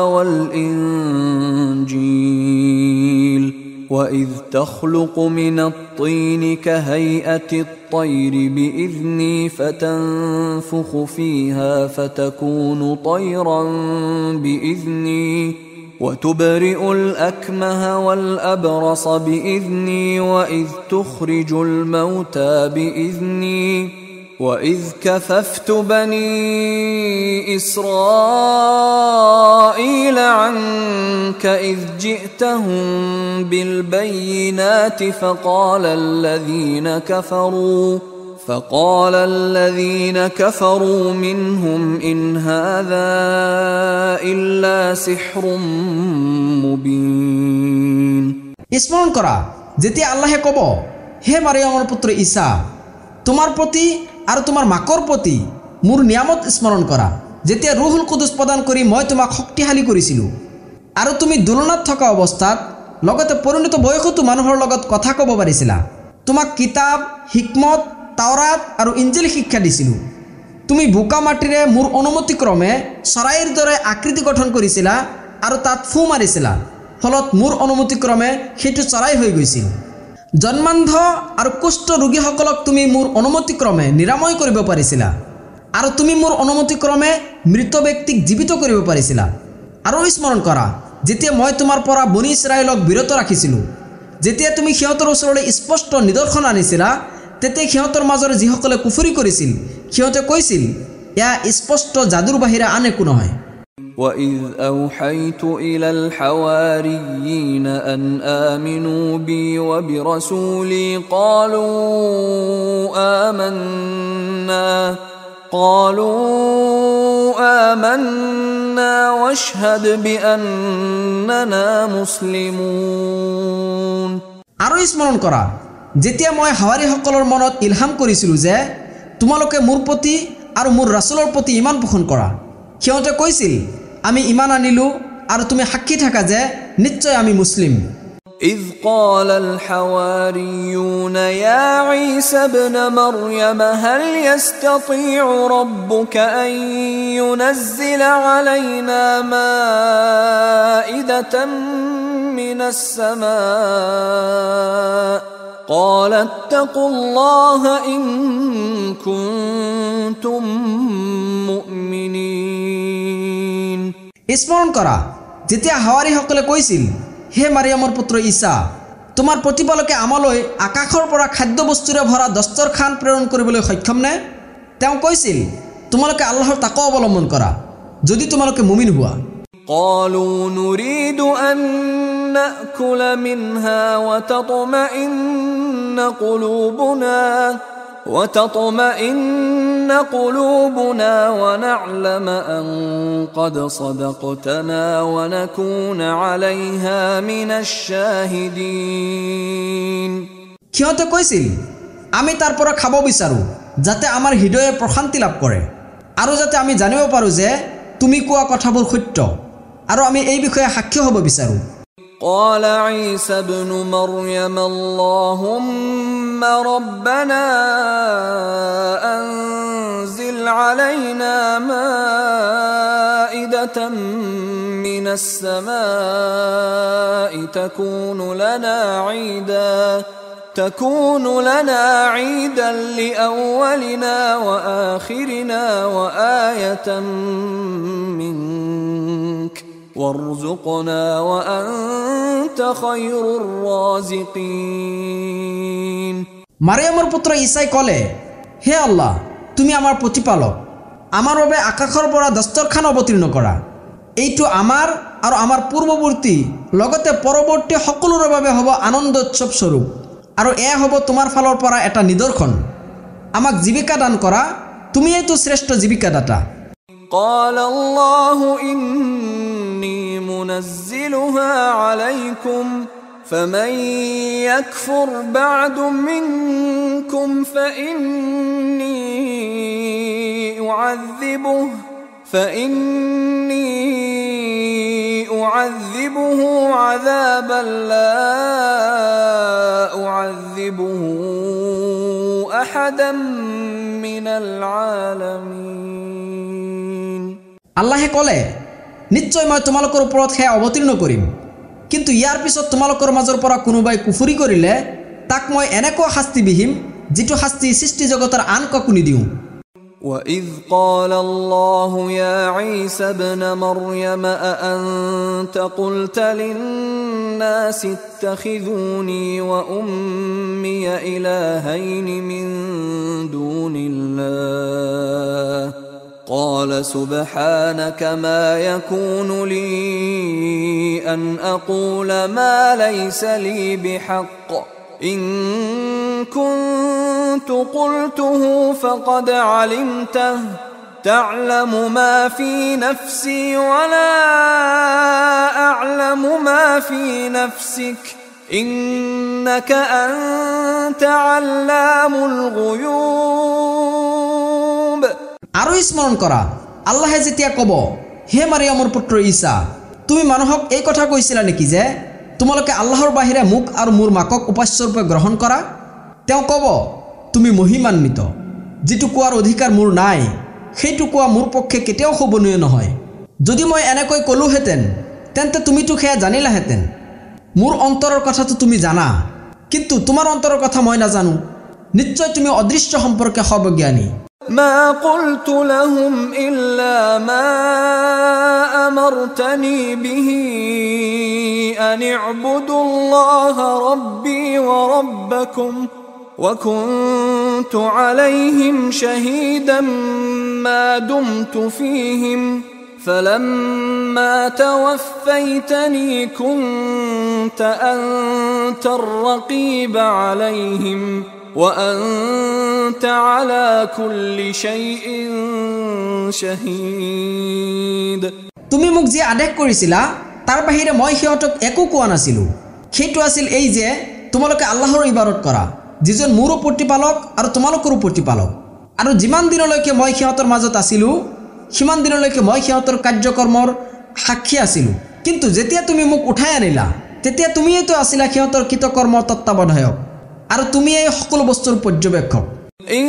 والإنجيل وإذ تخلق من الطين كهيئة الطير بإذني فتنفخ فيها فتكون طيرا بإذني وتبرئ الأكمه والأبرص بإذني وإذ تخرج الموتى بإذني وإذ كففت بني إسرائيل عنك إذ جئتهم بالبينات فقال الذين كفروا منهم إن هذا إلا سحر مبين। স্মৰণ কৰা যেতিয়া আল্লাহে ক'ব হে মাৰিয়ামৰ পুত্ৰ ঈসা, তোমাৰ প্ৰতি আৰু তোমাৰ মাকৰ প্ৰতি মোৰ নিয়ামত স্মৰণ কৰা যেতিয়া ৰুহুল কুদুছ প্ৰদান কৰি মই তোমাক শক্তিশালী কৰিছিলোঁ আৰু তুমি দুলনাত থকা অৱস্থাত লগতে পৰিণত বয়সতো মানুহৰ লগত কথা ক'ব পাৰিছিলা। তোমাক কিতাপ, হিকমত, তাওৰাত আৰু ইঞ্জিল শিক্ষা দিছিলোঁ। তুমি বোকা মাটিৰে মোৰ অনুমতিক্ৰমে চৰাইৰ দৰে আকৃতি গঠন কৰিছিলা আৰু তাত ফু মাৰিছিলা, ফলত মোৰ অনুমতিক্ৰমে সেইটো চৰাই হৈ গৈছিল। জন্মান্ধ আৰু কুষ্ঠ ৰোগীসকলক তুমি মোৰ অনুমতিক্ৰমে নিৰাময় কৰিব পাৰিছিলা আৰু তুমি মোৰ অনুমতিক্ৰমে মৃত ব্যক্তিক জীৱিত কৰিব পাৰিছিলা। আৰু স্মৰণ কৰা যেতিয়া মই তোমাৰ পৰা বনি ইছৰাইলক বিৰত ৰাখিছিলোঁ, যেতিয়া তুমি সিহঁতৰ ওচৰলৈ স্পষ্ট নিদৰ্শন আনিছিলা, তেতিয়া সিহঁতৰ মাজৰ যিসকলে কুফৰি কৰিছিল সিহঁতে কৈছিল এয়া স্পষ্ট যাদুৰ বাহিৰে আন একো নহয়। وإذ أوحيت إلى الحواريين أن آمنوا بي وبرسولي قالوا قالوا آمنا واشهد بأننا مسلمون আৰু স্মৰণ কৰা যেতিয়া মই হাৱাৰীসকলৰ মনত ইলহাম কৰিছিলোঁ যে তোমালোকে মোৰ প্ৰতি আৰু মোৰ ৰাসূলৰ প্ৰতি ঈমান পোষণ কৰা সিহঁতে কৈছিল আমি ঈমান আনিলো আৰু তুমি সাক্ষী থাকা যে নিশ্চয় আমি মুছলিম إذ قال الحواريون يا عيسى ابن مريم هل يستطيع ربك أن ينزل علينا مائدة من السماء قال اتقوا الله إن كنتم مؤمنين স্মৰণ কৰা যেতিয়া হাৱাৰীসকলে কৈছিল হে মাৰিয়ামৰ পুত্ৰ ঈসা তোমাৰ প্ৰতিপালকে আমালৈ আকাশৰ পৰা খাদ্যবস্তুৰে ভৰা দস্তৰখান প্ৰেৰণ কৰিবলৈ সক্ষম নে তেওঁ কৈছিল তোমালোকে আল্লাহৰ তাকৱা অৱলম্বন কৰা যদি তোমালোকে মুমিন হোৱা قالوا نريد أن نأكل منها وتطمئن قلوبنا ونعلم أن قد صدقتنا ونكون عليها من الشاهدين সিহঁতে কৈছিল আমি তাৰ পৰা খাব বিচাৰো যাতে আমাৰ হৃদয়ে প্ৰশান্তি লাভ কৰে আৰু যাতে আমি জানিব পাৰো যে তুমি কোৱা কথাবোৰ সত্য আৰু আমি এই বিষয়ে সাক্ষী হ'ব বিচাৰো قال عيسى ابن مريم اللهم ربنا أنزل علينا مائدة من السماء تكون لنا عيدا لأولنا وآخرنا وآية منك وارزقنا وأنت خير الرازقين মাৰিয়ামৰ পুত্ৰ ঈসাই ক'লে হে আল্লাহ তুমি আমাৰ প্ৰতিপালক আমাৰ বাবে আকাশৰ পৰা দস্তৰখান অৱতীৰ্ণ কৰা এইটো আমাৰ আৰু আমাৰ পূৰ্বৱৰ্তী লগতে পৰৱৰ্তী সকলোৰে বাবে হ'ব আনন্দ উৎসৱ স্বৰূপ আৰু এয়া হ'ব তোমাৰ ফালৰ পৰা এটা নিদৰ্শন আমাক জীৱিকা দান কৰা তুমিয়েইতো শ্ৰেষ্ঠ জীৱিকাদাতা قال الله إني منزلها عليكم فمن يكفر بعد منكم فإني أعذبه عذابا لا أعذبه أحدا من العالمين আল্লাহে ক'লে নিশ্চয় মই তোমালোকৰ ওপৰত হে অৱতীৰ্ণ কৰিম কিন্তু ইয়াৰ পিছত তোমালোকৰ মাজৰ পৰা কোনোবাই কুফৰি কৰিলে তাক মই এনেকুৱা শাস্তি বিহিম যিটো শাস্তি সৃষ্টি জগতৰ আন কাকো নিদিওঁ وإذ قال الله يا عيسى ابن مريم أأنت قلت للناس اتخذوني وأمي إلهين من دون الله قال سبحانك ما يكون لي أن أقول ما ليس لي بحق إن كنت قلته فقد علمته تعلم ما في نفسي ولا أعلم ما في نفسك إنك أنت علام الغيوب আৰু স্মৰণ কৰা আল্লাহে যেতিয়া ক'ব হে মাৰিয়ামৰ পুত্ৰ ঈসা তুমি মানুহক এই কথা কৈছিলা নেকি যে তোমালোকে আল্লাহৰ বাহিৰে মোক আৰু মোৰ মাকক উপাস্যৰূপে গ্ৰহণ কৰা তেওঁ ক'ব তুমি মহিমান্বিত যিটো কোৱাৰ অধিকাৰ মোৰ নাই সেইটো কোৱা মোৰ পক্ষে কেতিয়াও শোভনীয় নহয় যদি মই এনেকৈ ক'লোহেঁতেন তেন্তে তুমিতো সেয়া জানিলাহেঁতেন মোৰ অন্তৰৰ কথাটো তুমি জানা কিন্তু তোমাৰ অন্তৰৰ কথা মই নাজানো নিশ্চয় তুমি অদৃশ্য সম্পৰ্কে সৰ্বজ্ঞানী ما قلت لهم إلا ما أمرتني به أن اعبدوا الله ربي وربكم وكنت عليهم شهيدا ما دمت فيهم فلما توفيتني كنت أنت الرقيب عليهم وأنت على كل شيء شهيد তুমি মোক যি আদেশ কৰিছিলা তাৰ বাহিৰে মই সিহঁতক একো কোৱা নাছিলোঁ সেইটো আছিল এই যে তোমালোকে আল্লাহৰ ইবাদত কৰা যিজন মোৰ প্ৰতিপালক আৰু তোমালোকৰ প্ৰতিপালক আৰু যিমান দিনলৈকে মই সিহঁতৰ মাজত আছিলোঁ সিমান দিনলৈকে মই সিহঁতৰ কাৰ্যকৰ্মৰ সাক্ষী আছিলোঁ কিন্তু যেতিয়া তুমি মোক উঠাই আনিলা তেতিয়া তুমিয়েতো আছিলা সিহঁতৰ কৃতকৰ্ম তত্ত্বাৱধায়ক আৰু তুমি এই সকলো বস্তুৰ পৰ্যবেক্ষক إن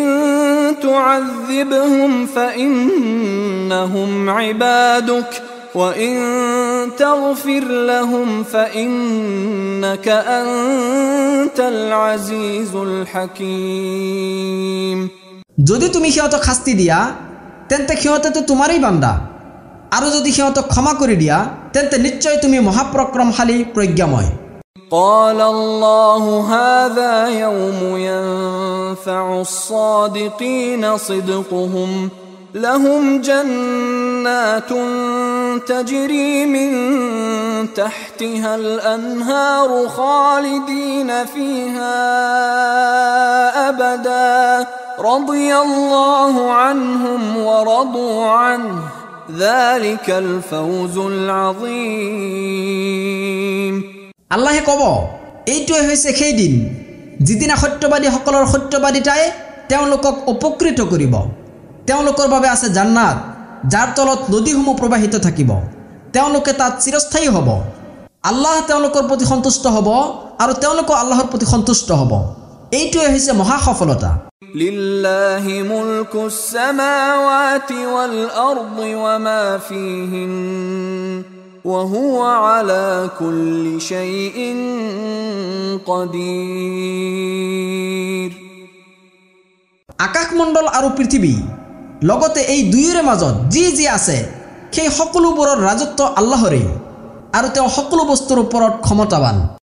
تعذبهم فإنهم عبادك وإن تغفر لهم فإنك أنت العزيز الحكيم যদি তুমি সিহঁতক শাস্তি দিয়া তেন্তে সিহঁতেতো তোমাৰেই বান্দা আৰু যদি সিহঁতক ক্ষমা কৰি দিয়া তেন্তে নিশ্চয় তুমি মহাপৰাক্ৰমশালী প্ৰজ্ঞাময় قال الله هذا يوم ينفع الصادقين صدقهم لهم جنات تجري من تحتها الأنهار خالدين فيها أبدا رضي الله عنهم ورضوا عنه ذلك الفوز العظيم আল্লাহে ক'ব এইটোৱে হৈছে সেই দিন যিদিনা সত্যবাদীসকলৰ সত্যবাদিতাই তেওঁলোকক উপকৃত কৰিব তেওঁলোকৰ বাবে আছে জান্নাত যাৰ তলত নদীসমূহ প্ৰবাহিত থাকিব তেওঁলোকে তাত চিৰস্থায়ী হ'ব আল্লাহ তেওঁলোকৰ প্ৰতি সন্তুষ্ট হ'ব আৰু তেওঁলোকো আল্লাহৰ প্ৰতি সন্তুষ্ট হ'ব এইটোৱে হৈছে মহা সফলতা لله ملك السماوات والأرض وما فيهن وهو على كل شيء قدير আকাশমণ্ডল আৰু পৃথিৱী লগতে এই দুয়োৰে মাজত যি আছে সেই সকলোবোৰৰ ৰাজত্ব আল্লাহৰেই আৰু তেওঁ সকলো বস্তুৰ ওপৰত ক্ষমতাৱান